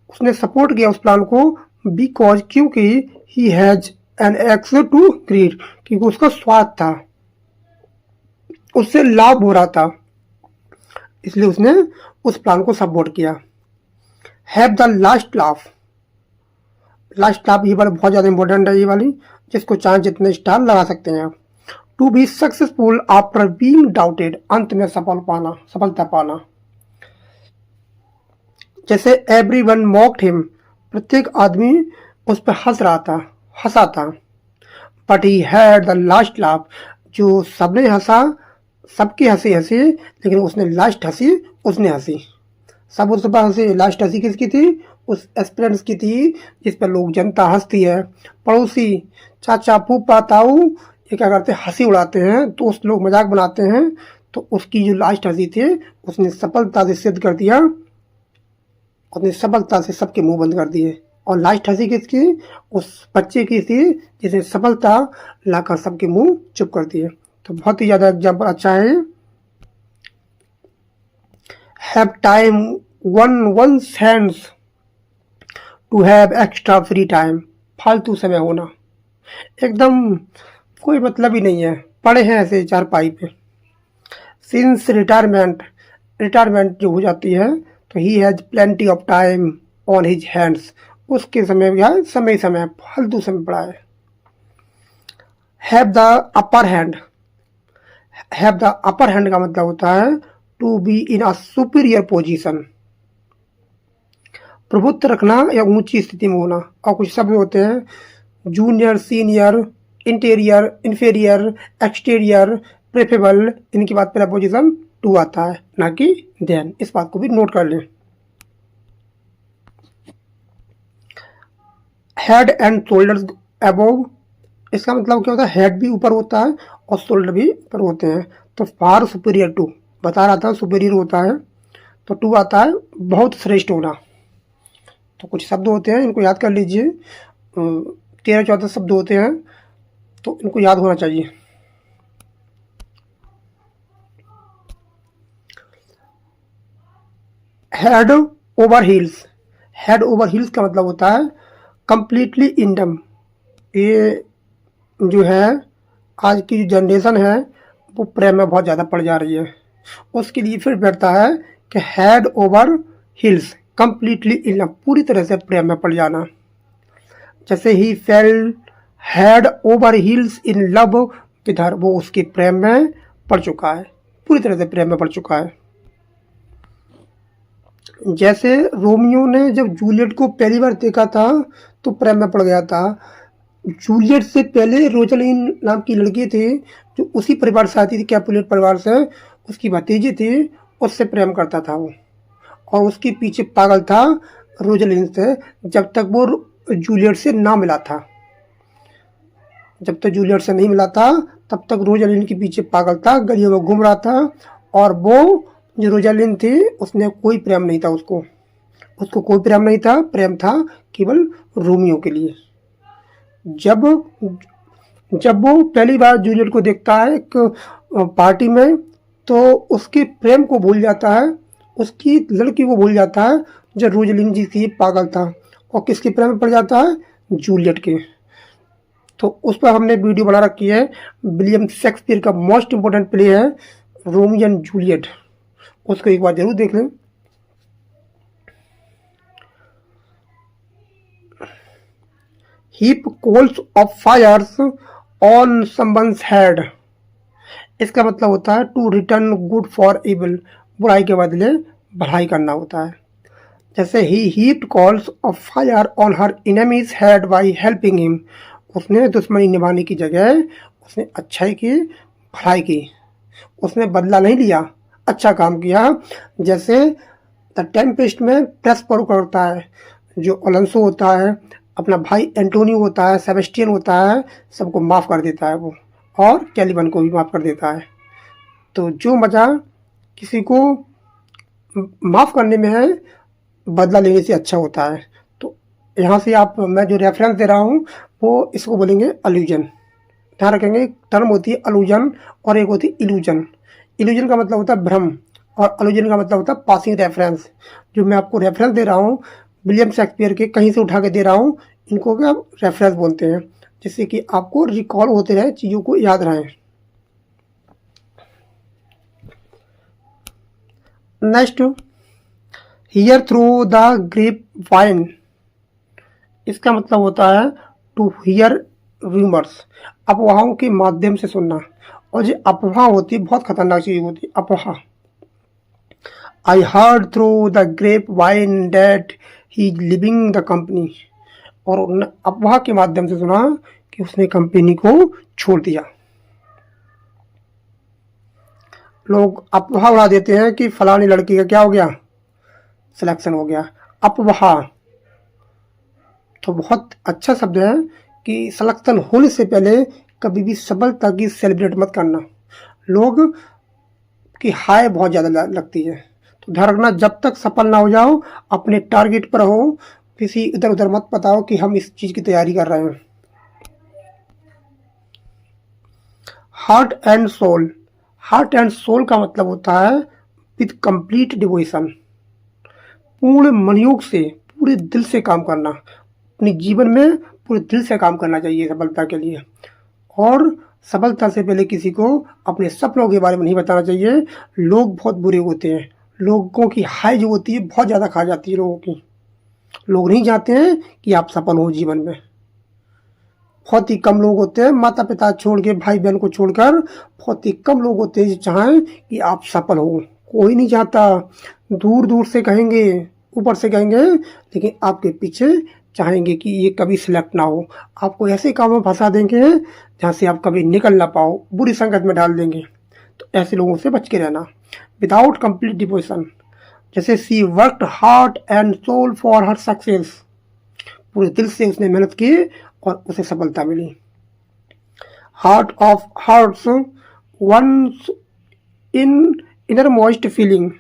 उसने सपोर्ट किया उस प्लान को, बिकॉज क्योंकि he has an axe to grind, क्योंकि उसका स्वार्थ था, उससे लाभ हो रहा था, इसलिए उसने उस प्लान को सपोर्ट किया। Have the last laugh, last laugh ये वाला बहुत ज़्यादा इंपॉर्टेंट है ये वाली, जिसको चाहे जितने स्टार लगा सकते हैं आप। To be successful after being doubted, अंत में सफलता पाना। जैसे एवरीवन मॉक्ड हिम, प्रत्येक आदमी उस पर हंसा था। But he had the last laugh, जो सबने हंसा, सबकी हंसी लेकिन उसने लास्ट हंसी। सब उस पर हंसी, लास्ट हंसी किसकी थी? उस एस्पिरेंट्स की थी जिस पर लोग जनता हंसती है। पड़ोसी, चाचा, फूफा, ताऊ ये क्या करते हैं, हंसी उड़ाते हैं, तो उस लोग मजाक बनाते हैं, तो उसकी जो लास्ट हंसी थी उसने सफलता से सिद्ध कर दिया, उसने सफलता से सबके मुंह बंद कर दिए। और लास्ट हंसी किसकी? उस बच्चे की थी जिसने सफलता लाकर सबके मुंह चुप कर दिए। तो बहुत ही ज़्यादा एग्जाम्पल अच्छा है। Have time one's hands to have extra free time, फालतू समय होना, एकदम कोई मतलब ही नहीं है, पड़े हैं ऐसे चारपाई पे। सिंस रिटायरमेंट जो हो जाती है तो he has plenty of time on his hands, उसके समय फालतू समय पड़ा है। हैव द अपर हैंड का मतलब होता है to be in a superior position, प्रभुत्व रखना या ऊंची स्थिति में होना। और कुछ शब्द होते हैं junior, senior, interior, inferior, exterior, preferable, इनके बाद पहला पोजीशन टू आता है, ना कि देन। इस बात को भी नोट कर लें। हेड एंड शोल्डर्स अबोव, इसका मतलब क्या होता है? हेड भी ऊपर होता है और शोल्डर भी ऊपर होते हैं। तो फार सुपीरियर टू बता रहा था, सुपीरियर होता है, तो टू आता है बहुत श्रेष्ठ होना। तो कुछ शब्द होते हैं, इनको याद कर लीजिए, 13-14 शब्द होते हैं, तो इनको याद होना चाहिए। हेड ओवर हील्स का मतलब होता है कंप्लीटली इंडम। ये जो है आज की जो जनरेशन है वो प्रेम में बहुत ज़्यादा पड़ जा रही है, उसके लिए फिर बैठता है कि head over heels, completely in love, पूरी तरह से प्रेम में पड़ जाना। जैसे he fell head over heels in love with her, वो उसके प्रेम में पड़ चुका है, पूरी तरह से प्रेम में पड़ चुका है। जैसे रोमियो ने जब जूलियट को पहली बार देखा था तो प्रेम में पड़ गया था। जूलियट से पहले रोजलिन नाम की लड़की थी जो उसी परिवार से आती थी, कैपुलेट परिवार से, उसकी भतीजी थी, उससे प्रेम करता था वो, और उसके पीछे पागल था रोजलिन से, जब तक वो जूलियट से ना मिला था। जब तक जूलियट से नहीं मिला था तब तक रोजलिन के पीछे पागल था, गलियों में घूम रहा था, और वो जो रोजलिन थी उसने कोई प्रेम नहीं था, उसको कोई प्रेम नहीं था, प्रेम था केवल रोमियो के लिए। जब वो पहली बार जूलियट को देखता है एक पार्टी में, तो उसके प्रेम को भूल जाता है, उसकी लड़की को भूल जाता है जो रोजलिन जी से पागल था, और किसके प्रेम में पड़ जाता है, जूलियट के। तो उस पर हमने वीडियो बना रखी है, विलियम शेक्सपियर का मोस्ट इम्पोर्टेंट प्ले है रोमियो एंड जूलियट, उसको एक बार जरूर देख लें। Heap coals of fires on someone's head, इसका मतलब होता है to return good for evil, बुराई के बदले भलाई करना होता है। जैसे he heaped coals of fire on her enemy's head by helping him, उसने दुश्मनी निभाने की जगह उसने अच्छाई की, भलाई की, उसने बदला नहीं लिया, अच्छा काम किया। जैसे द टेम्पेस्ट में प्रेस्पर करता है, जो अलोंसो होता है, अपना भाई एंटोनियो होता है, सेबेस्टियन होता है, सबको माफ़ कर देता है वो, और कैलिबन को भी माफ़ कर देता है। तो जो मज़ा किसी को माफ़ करने में है, बदला लेने से अच्छा होता है। तो यहाँ से मैं जो रेफरेंस दे रहा हूँ वो इसको बोलेंगे अलूजन। ध्यान रखेंगे, एक टर्म होती है अलूजन और एक होती है इल्यूजन। इल्यूजन का मतलब होता है भ्रम, और अलूजन का मतलब होता है पासिंग रेफरेंस। जो मैं आपको रेफरेंस दे रहा हूँ विलियम शेक्सपियर के, कहीं से उठा के दे रहा हूँ, इनको क्या रेफरेंस बोलते हैं, जिससे कि आपको रिकॉल होते रहे, चीज़ों को याद रहे। Next, hear through the grapevine, इसका मतलब होता है टू हियर रूमर्स, अफवाहों के माध्यम से सुनना। और जो अफवाह होती है बहुत खतरनाक चीज़ होती है अफवाह। I heard through the grapevine that he leaving the company, और अफवाह के माध्यम से सुना कि उसने कंपनी को छोड़ दिया। लोग अफवाह उड़ा देते हैं कि फलानी लड़की का क्या हो गया, सिलेक्शन हो गया। अफवाह तो बहुत अच्छा शब्द है कि सिलेक्शन होने से पहले कभी भी सफलता की सेलिब्रेट मत करना। लोग की हाय बहुत ज़्यादा लगती है, तो ध्यान रखना, जब तक सफल ना हो जाओ अपने टारगेट पर हो, किसी इधर उधर मत बताओ कि हम इस चीज़ की तैयारी कर रहे हैं। Heart and soul, heart and soul का मतलब होता है विद कंप्लीट डिवोशन, पूर्ण मनयोग से, पूरे दिल से काम करना। अपने जीवन में पूरे दिल से काम करना चाहिए सफलता के लिए, और सफलता से पहले किसी को अपने सपनों के बारे में नहीं बताना चाहिए। लोग बहुत बुरे होते हैं, लोगों की हाई जो होती है बहुत ज़्यादा खा जाती है लोगों की। लोग नहीं चाहते हैं कि आप सफल हो जीवन में। बहुत ही कम लोग होते हैं, माता पिता छोड़ के, भाई बहन को छोड़कर बहुत ही कम लोग होते हैं जो चाहें कि आप सफल हो। कोई नहीं चाहता, दूर दूर से कहेंगे, ऊपर से कहेंगे, लेकिन आपके पीछे चाहेंगे कि ये कभी सिलेक्ट ना हो। आपको ऐसे कामों में फंसा देंगे जहाँ से आप कभी निकल ना पाओ, बुरी संगत में डाल देंगे। तो ऐसे लोगों से बच के रहना। विदाउट कंप्लीट डिवोशन, जैसे she worked heart and soul for her success, पूरे दिल से उसने मेहनत की और उसे सफलता मिली। Heart of hearts, one's in innermost feeling,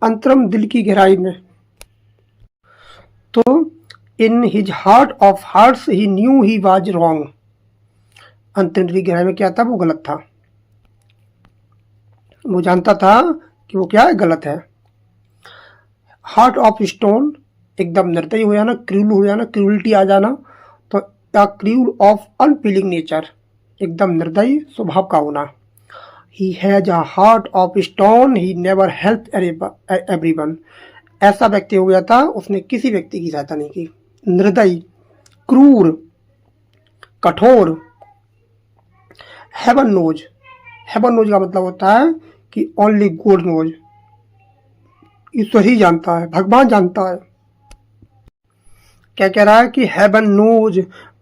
अंतरम दिल की गहराई में। तो in his heart of hearts he knew he was wrong, अंतरम दिल की गहराई में क्या था, वो गलत था, वो जानता था कि वो क्या है, गलत है। हार्ट ऑफ स्टोन, एकदम निर्दयी हो जाना, क्रूल हो जाना, क्रूलिटी आ जाना। तो the cruel of unfailing nature, एकदम निर्दयी स्वभाव का होना। He has a heart of stone, he never help everyone. ऐसा व्यक्ति हो गया था, उसने किसी व्यक्ति की सहायता नहीं की। निर्दयी, क्रूर, कठोर। हेवन नोज, हेवन नोज का मतलब होता है कि ओनली गॉड नोज, ईश्वर ही जानता है, भगवान जानता है। क्या कह रहा है कि हेवन नोज,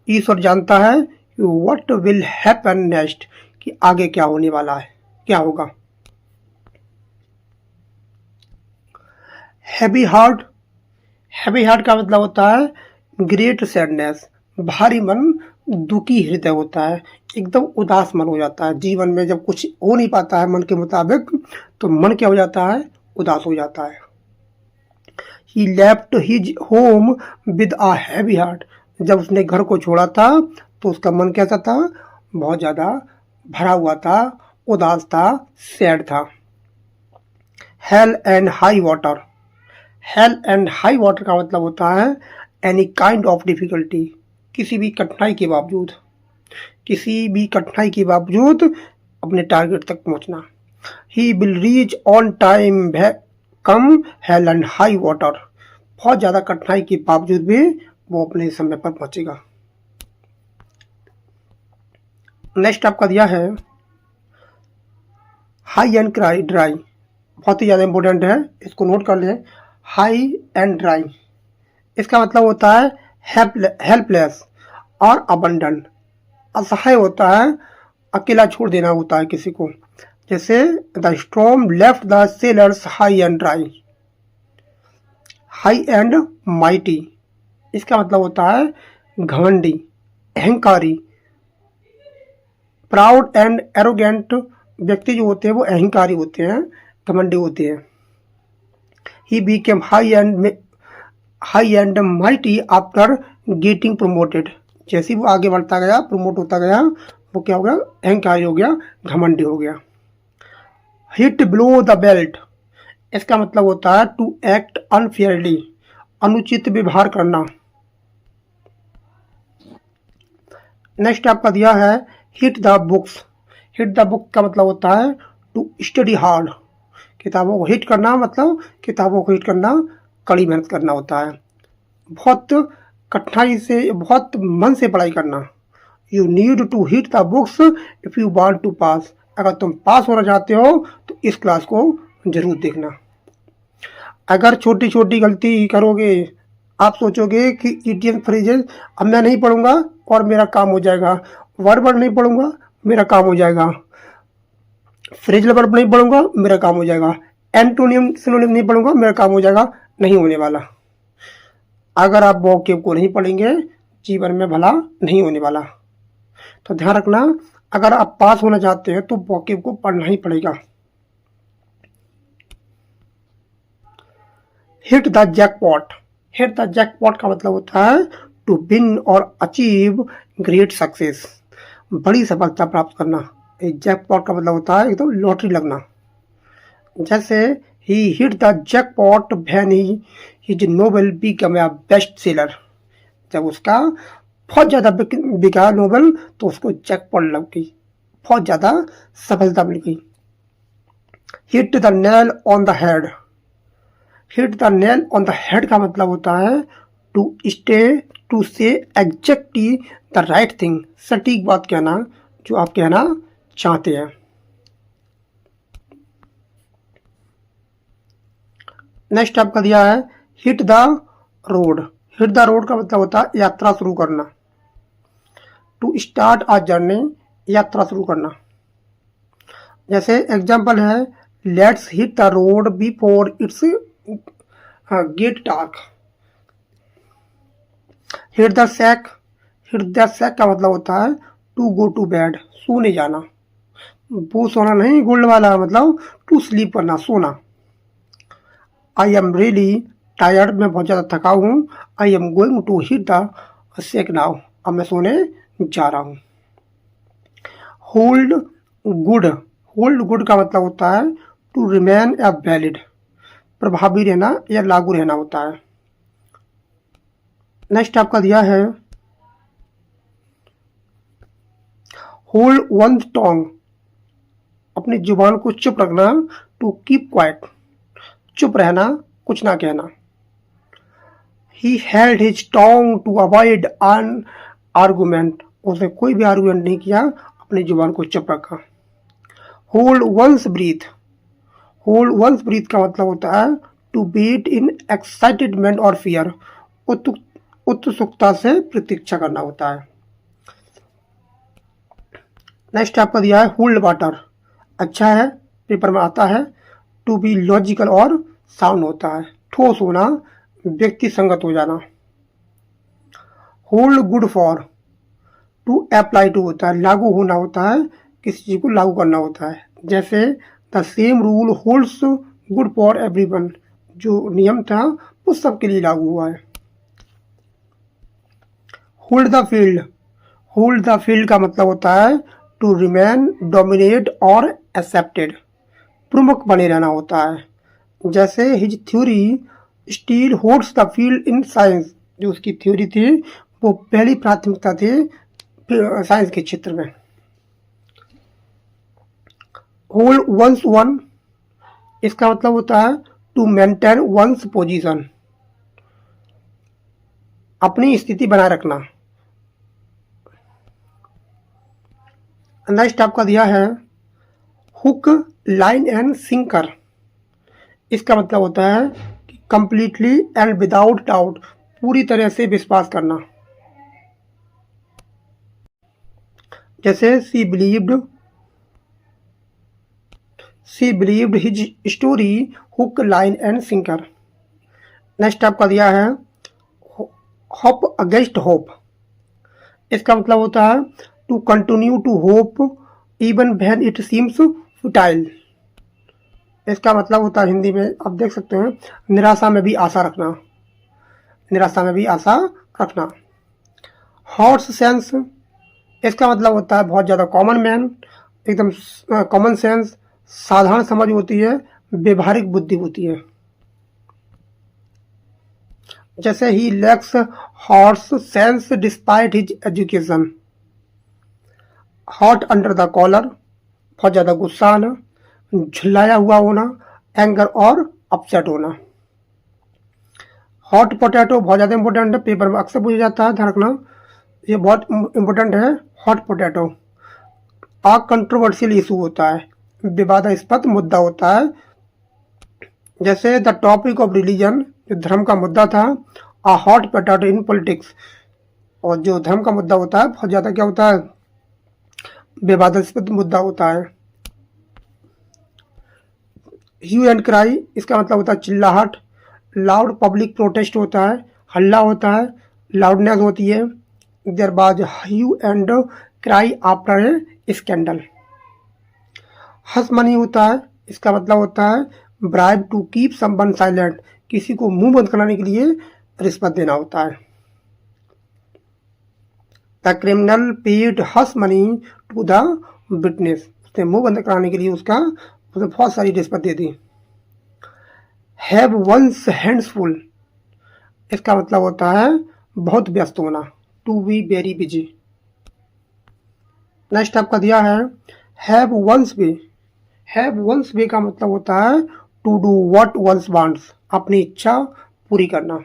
ईश्वर जानता है व्हाट विल हैपन नेक्स्ट, कि आगे क्या होने वाला है, क्या होगा। हैवी हार्ट, हैवी हार्ट का मतलब होता है ग्रेट सैडनेस, भारी मन, दुखी हृदय होता है, एकदम उदास मन हो जाता है। जीवन में जब कुछ हो नहीं पाता है मन के मुताबिक, तो मन क्या हो जाता है, उदास हो जाता है। He left his home with a heavy heart, जब उसने घर को छोड़ा था तो उसका मन कैसा था, बहुत ज़्यादा भरा हुआ था, उदास था, सैड था। Hello and high water, hello and high water का मतलब होता है एनी काइंड ऑफ डिफिकल्टी, किसी भी कठिनाई के बावजूद, किसी भी कठिनाई के बावजूद अपने टारगेट तक पहुंचना। He will reach on time come hello and high water, बहुत ज़्यादा कठिनाई के बावजूद भी वो अपने समय पर पहुंचेगा। नेक्स्ट आपका दिया है हाई एंड ड्राई, बहुत ही ज़्यादा इंपॉर्टेंट है, इसको नोट कर लें। हाई एंड ड्राई, इसका मतलब होता है हेल्पलेस और अबंडन, असहाय होता है, अकेला छोड़ देना होता है किसी को। जैसे the storm left the sellers high and dry. High and mighty, इसका मतलब होता है घमंडी, अहंकारी। प्राउड एंड एरोगेंट व्यक्ति जो होते हैं वो अहंकारी होते हैं, घमंडी होते हैं। He became high and mighty after getting promoted, जैसे वो आगे बढ़ता गया, प्रमोट होता गया, वो क्या हो गया, अहंकारी हो गया, घमंडी हो गया। हिट बिलो द बेल्ट, इसका मतलब होता है टू एक्ट अनफेयरली, अनुचित व्यवहार करना। नेक्स्ट आपका दिया है hit the books, hit the book का मतलब होता है टू स्टडी हार्ड, किताबों को हिट करना, मतलब किताबों को हिट करना, कड़ी मेहनत करना होता है, बहुत कठिनाई से, बहुत मन से पढ़ाई करना। You need to hit the books if you want to pass, अगर तुम पास होना चाहते हो तो इस क्लास को जरूर देखना। अगर छोटी छोटी गलती करोगे, आप सोचोगे कि इडियम फ्रेजेस अब मैं नहीं पढ़ूंगा और मेरा काम हो जाएगा, वर्ड नहीं पढ़ूंगा मेरा काम हो जाएगा, फ्रेजल वर्ब नहीं पढ़ूंगा मेरा काम हो जाएगा, एंटोनियम सिनोनिम नहीं पढ़ूंगा मेरा काम हो जाएगा, नहीं होने वाला। अगर आप वोकैब को नहीं पढ़ेंगे जीवन में भला नहीं होने वाला। तो ध्यान रखना, अगर आप पास होना चाहते हैं तो वोकैब को पढ़ना ही पड़ेगा। Hit the jackpot, hit the jackpot का मतलब होता है टू विन और अचीव ग्रेट सक्सेस, बड़ी सफलता प्राप्त करना। जैकपॉट का मतलब होता है एकदम लॉटरी लगना। जैसे he hit the jackpot when his novel become a best seller, जब उसका बहुत ज़्यादा बिका नोवेल तो उसको जैकपॉट लग गई, बहुत ज़्यादा सफलता मिल गई। Hit the nail on the head, hit the nail on the head का मतलब होता है टू से एग्जैक्टली द राइट थिंग, सटीक बात कहना जो आप कहना चाहते हैं। नेक्स्ट आपका दिया है hit the road, hit the road का मतलब होता है यात्रा शुरू करना, टू स्टार्ट अ जर्नी, यात्रा शुरू करना। जैसे एग्जाम्पल है let's hit the road before it's get dark. Hit the sack, hit the sack का मतलब होता है टू गो टू बेड, सोने जाना, वो सोना नहीं गोल्ड वाला, मतलब टू स्लीप करना, सोना। आई एम रियली टायर्ड, मैं बहुत ज़्यादा थका हूँ। I am going to hit the sack now, अब मैं सोने जा रहा हूँ। होल्ड गुड, होल्ड गुड का मतलब होता है टू रिमेन ए वैलिड, प्रभावी रहना या लागू रहना होता है। नेक्स्ट आपका दिया है होल्ड वन टोंग, अपनी जुबान को चुप रखना, टू कीप क्वाइट, चुप रहना, कुछ ना कहना। He held his tongue to avoid an argument, उसने कोई भी आर्गूमेंट नहीं किया, अपनी जुबान को चुप रखा। Hold one's breath, hold one's breath का मतलब होता है टू बीट इन एक्साइटेडमेंट और फियर, उत्सुकता से प्रतीक्षा करना होता है। नेक्स्ट आपका दिया है होल्ड वाटर, अच्छा है, पेपर में आता है। टू बी लॉजिकल और साउंड होता है, ठोस होना, व्यक्ति संगत हो जाना। Hold good for, to apply to होता है, लागू होना होता है, किसी चीज को लागू करना होता है। जैसे the same rule holds good for everyone, जो नियम था वो सबके लिए लागू हुआ है। Hold the field, hold the field का मतलब होता है टू रिमेन डोमिनेट और एक्सेप्टेड, प्रमुख बने रहना होता है। जैसे his theory steel holds the field in science, जो उसकी थ्योरी थी वो पहली प्राथमिकता थी साइंस के क्षेत्र में। होल्ड वंस वन, इसका मतलब होता है टू मेंटेन वंस पोजीशन, अपनी स्थिति बनाए रखना। नेक्स्ट आपका दिया है हुक लाइन एंड सिंकर, इसका मतलब होता है कि कंप्लीटली एंड विदाउट डाउट, पूरी तरह से विश्वास करना। जैसे she believed his story hook line and sinker. Next आपका दिया है होप अगेंस्ट होप, इसका मतलब होता है to continue to hope even when it seems futile. इसका मतलब होता है हिंदी में आप देख सकते हैं निराशा में भी आशा रखना, निराशा में भी आशा रखना। हॉर्स सेंस, इसका मतलब होता है बहुत ज़्यादा कॉमन मैन, एकदम कॉमन सेंस, साधारण समझ होती है, व्यवहारिक बुद्धि होती है। जैसे he lacks horse sense despite his education. Hot under the collar, बहुत ज़्यादा गुस्सा आना, झुलाया हुआ होना, एंगर और अपसेट होना। हॉट पोटैटो बहुत ज़्यादा इंपॉर्टेंट है, पेपर में अक्सर पूछा जाता है, ध्यान रखना ये बहुत इंपॉर्टेंट है। हॉट पोटैटो आ कंट्रोवर्शियल इशू होता है, विवादास्पद मुद्दा होता है। जैसे द टॉपिक ऑफ रिलीजन, जो धर्म का मुद्दा था, आ हॉट पोटैटो इन पॉलिटिक्स, और जो धर्म का मुद्दा होता है बहुत ज़्यादा क्या होता है, विवादास्पद मुद्दा होता है। ह्यू एंड क्राई, इसका मतलब होता है चिल्लाहट, लाउड पब्लिक प्रोटेस्ट होता है, हल्ला होता है, लाउडनेस होती है। There bad hue and cry after a scandal. Hush money होता है, इसका मतलब होता है bribe to keep someone silent, किसी को मुंह बंद कराने के लिए रिश्वत देना होता है। The criminal paid hush money to the witness, उसने मुंह बंद कराने के लिए उसने बहुत सारी रिश्वत दे दी। हैव वंस हैंड्स फुल, इसका मतलब होता है बहुत व्यस्त होना, to be very busy. Next आपका दिया है have one's be. Have one's be का मतलब होता है to do what one's wants, अपनी इच्छा पूरी करना।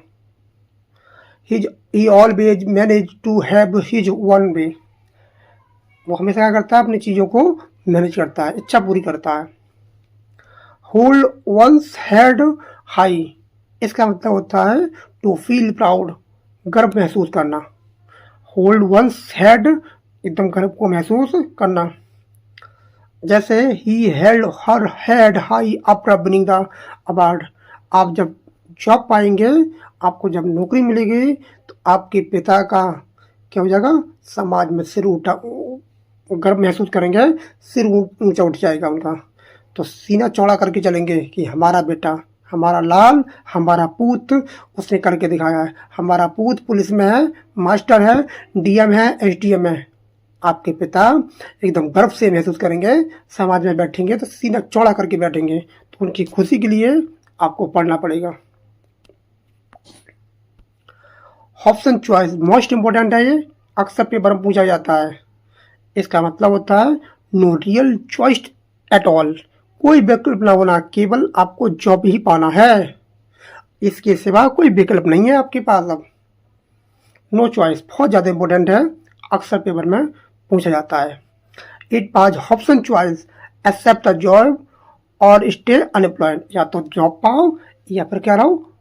He always manage to have his own way, वो हमेशा क्या करता है, अपनी चीज़ों को मैनेज करता है, इच्छा पूरी करता है। होल्ड वंस हेड हाई, इसका मतलब होता है टू फील प्राउड, गर्व महसूस करना। होल्ड वंस हेड, एकदम गर्व को महसूस करना। जैसे he held her head high after winning the award, आप जब जॉब पाएंगे, आपको जब नौकरी मिलेगी, तो आपके पिता का क्या हो जाएगा, समाज में सिर उठा, गर्व महसूस करेंगे, सिर ऊंचा उठ जाएगा उनका, तो सीना चौड़ा करके चलेंगे कि हमारा बेटा, हमारा लाल, हमारा पूत उसने करके दिखाया है, हमारा पूत पुलिस में है, मास्टर है, डीएम है, एसडीएम है। आपके पिता एकदम गर्व से महसूस करेंगे, समाज में बैठेंगे तो सीना चौड़ा करके बैठेंगे, तो उनकी खुशी के लिए आपको पढ़ना पड़ेगा। ऑप्शन चॉइस मोस्ट इंपॉर्टेंट है, ये अक्सर पेपर में पूछा जाता है। इसका मतलब होता है no real choice at all, कोई विकल्प ना होना, केवल आपको जॉब ही पाना है, इसके सिवा कोई विकल्प नहीं है आपके पास। अब नो चॉइस बहुत ज़्यादा इंपॉर्टेंट है, अक्सर पेपर में पूछा जाता है। It pass option choice, accept a job और स्टे अनएम्प्लॉयड, या तो जॉब पाओ या फिर क्या रहो,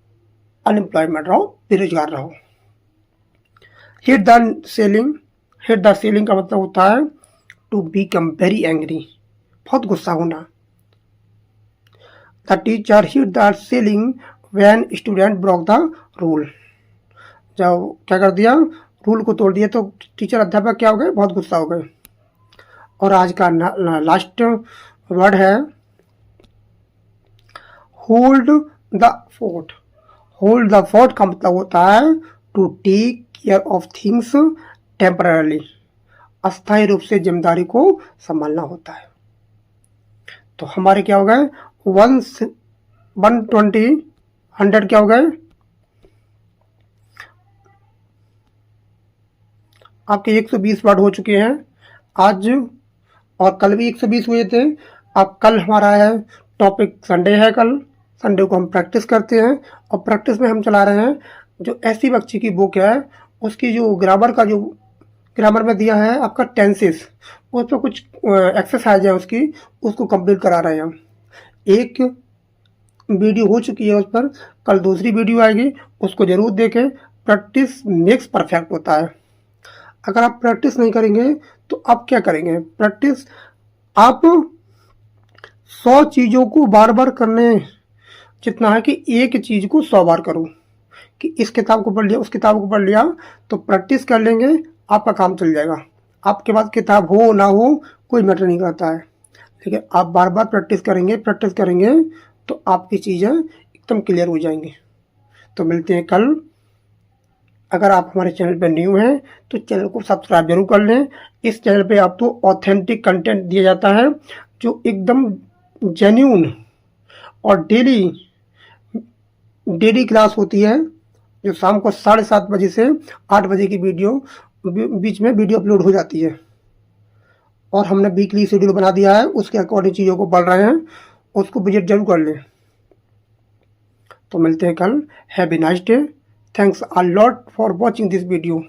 अनएम्प्लॉयमेंट रहो, बेरोजगार रहो। Hit the selling, hit the selling का मतलब होता है टू बिकम वेरी एंग्री, बहुत गुस्सा होना। The teacher hit the selling when student broke the rule, जब क्या कर दिया, रूल को तोड़ दिया तो टीचर अध्यापक क्या हो गए, बहुत गुस्सा हो गए। और आज का लास्ट वर्ड है hold the fort. Hold the fort का मतलब होता है to take care of things temporary, अस्थायी रूप से जिम्मेदारी को संभालना होता है। तो हमारे क्या हो गए, 120 100 क्या हो गए आपके, 120 वर्ड हो चुके हैं आज, और कल भी 120 हुए थे। अब कल हमारा है टॉपिक, संडे है कल, संडे को हम प्रैक्टिस करते हैं, और प्रैक्टिस में हम चला रहे हैं जो एस सी बख्शी की बुक है, उसकी जो ग्रामर का, जो ग्रामर में दिया है आपका टेंसेस, उस पर कुछ एक्सरसाइज है उसकी, उसको कंप्लीट करा रहे हैं हम। एक वीडियो हो चुकी है उस पर, कल दूसरी वीडियो आएगी, उसको ज़रूर देखें। प्रैक्टिस मेक्स परफेक्ट होता है। अगर आप प्रैक्टिस नहीं करेंगे तो आप क्या करेंगे, प्रैक्टिस आप 100 चीज़ों को बार बार करने जितना है कि एक चीज़ को 100 बार करो, कि इस किताब को पढ़ लिया, उस किताब को पढ़ लिया, तो प्रैक्टिस कर लेंगे, आपका काम चल जाएगा। आपके पास किताब हो ना हो कोई मैटर नहीं करता है, लेकिन आप बार बार प्रैक्टिस करेंगे तो आपकी चीज़ें एकदम क्लियर हो जाएंगी। तो मिलते हैं कल। अगर आप हमारे चैनल पर न्यू हैं तो चैनल को सब्सक्राइब जरूर कर लें। इस चैनल पे आपको ऑथेंटिक कंटेंट दिया जाता है, जो एकदम जेन्यून, और डेली क्लास होती है, जो शाम को 7:30 बजे से 8 बजे की वीडियो बीच में वीडियो अपलोड हो जाती है, और हमने वीकली शेड्यूल बना दिया है, उसके अकॉर्डिंग चीज़ों को पढ़ रहे हैं, उसको विजिट जरूर कर लें। तो मिलते हैं कल। Have a nice day. Thanks a lot for watching this video.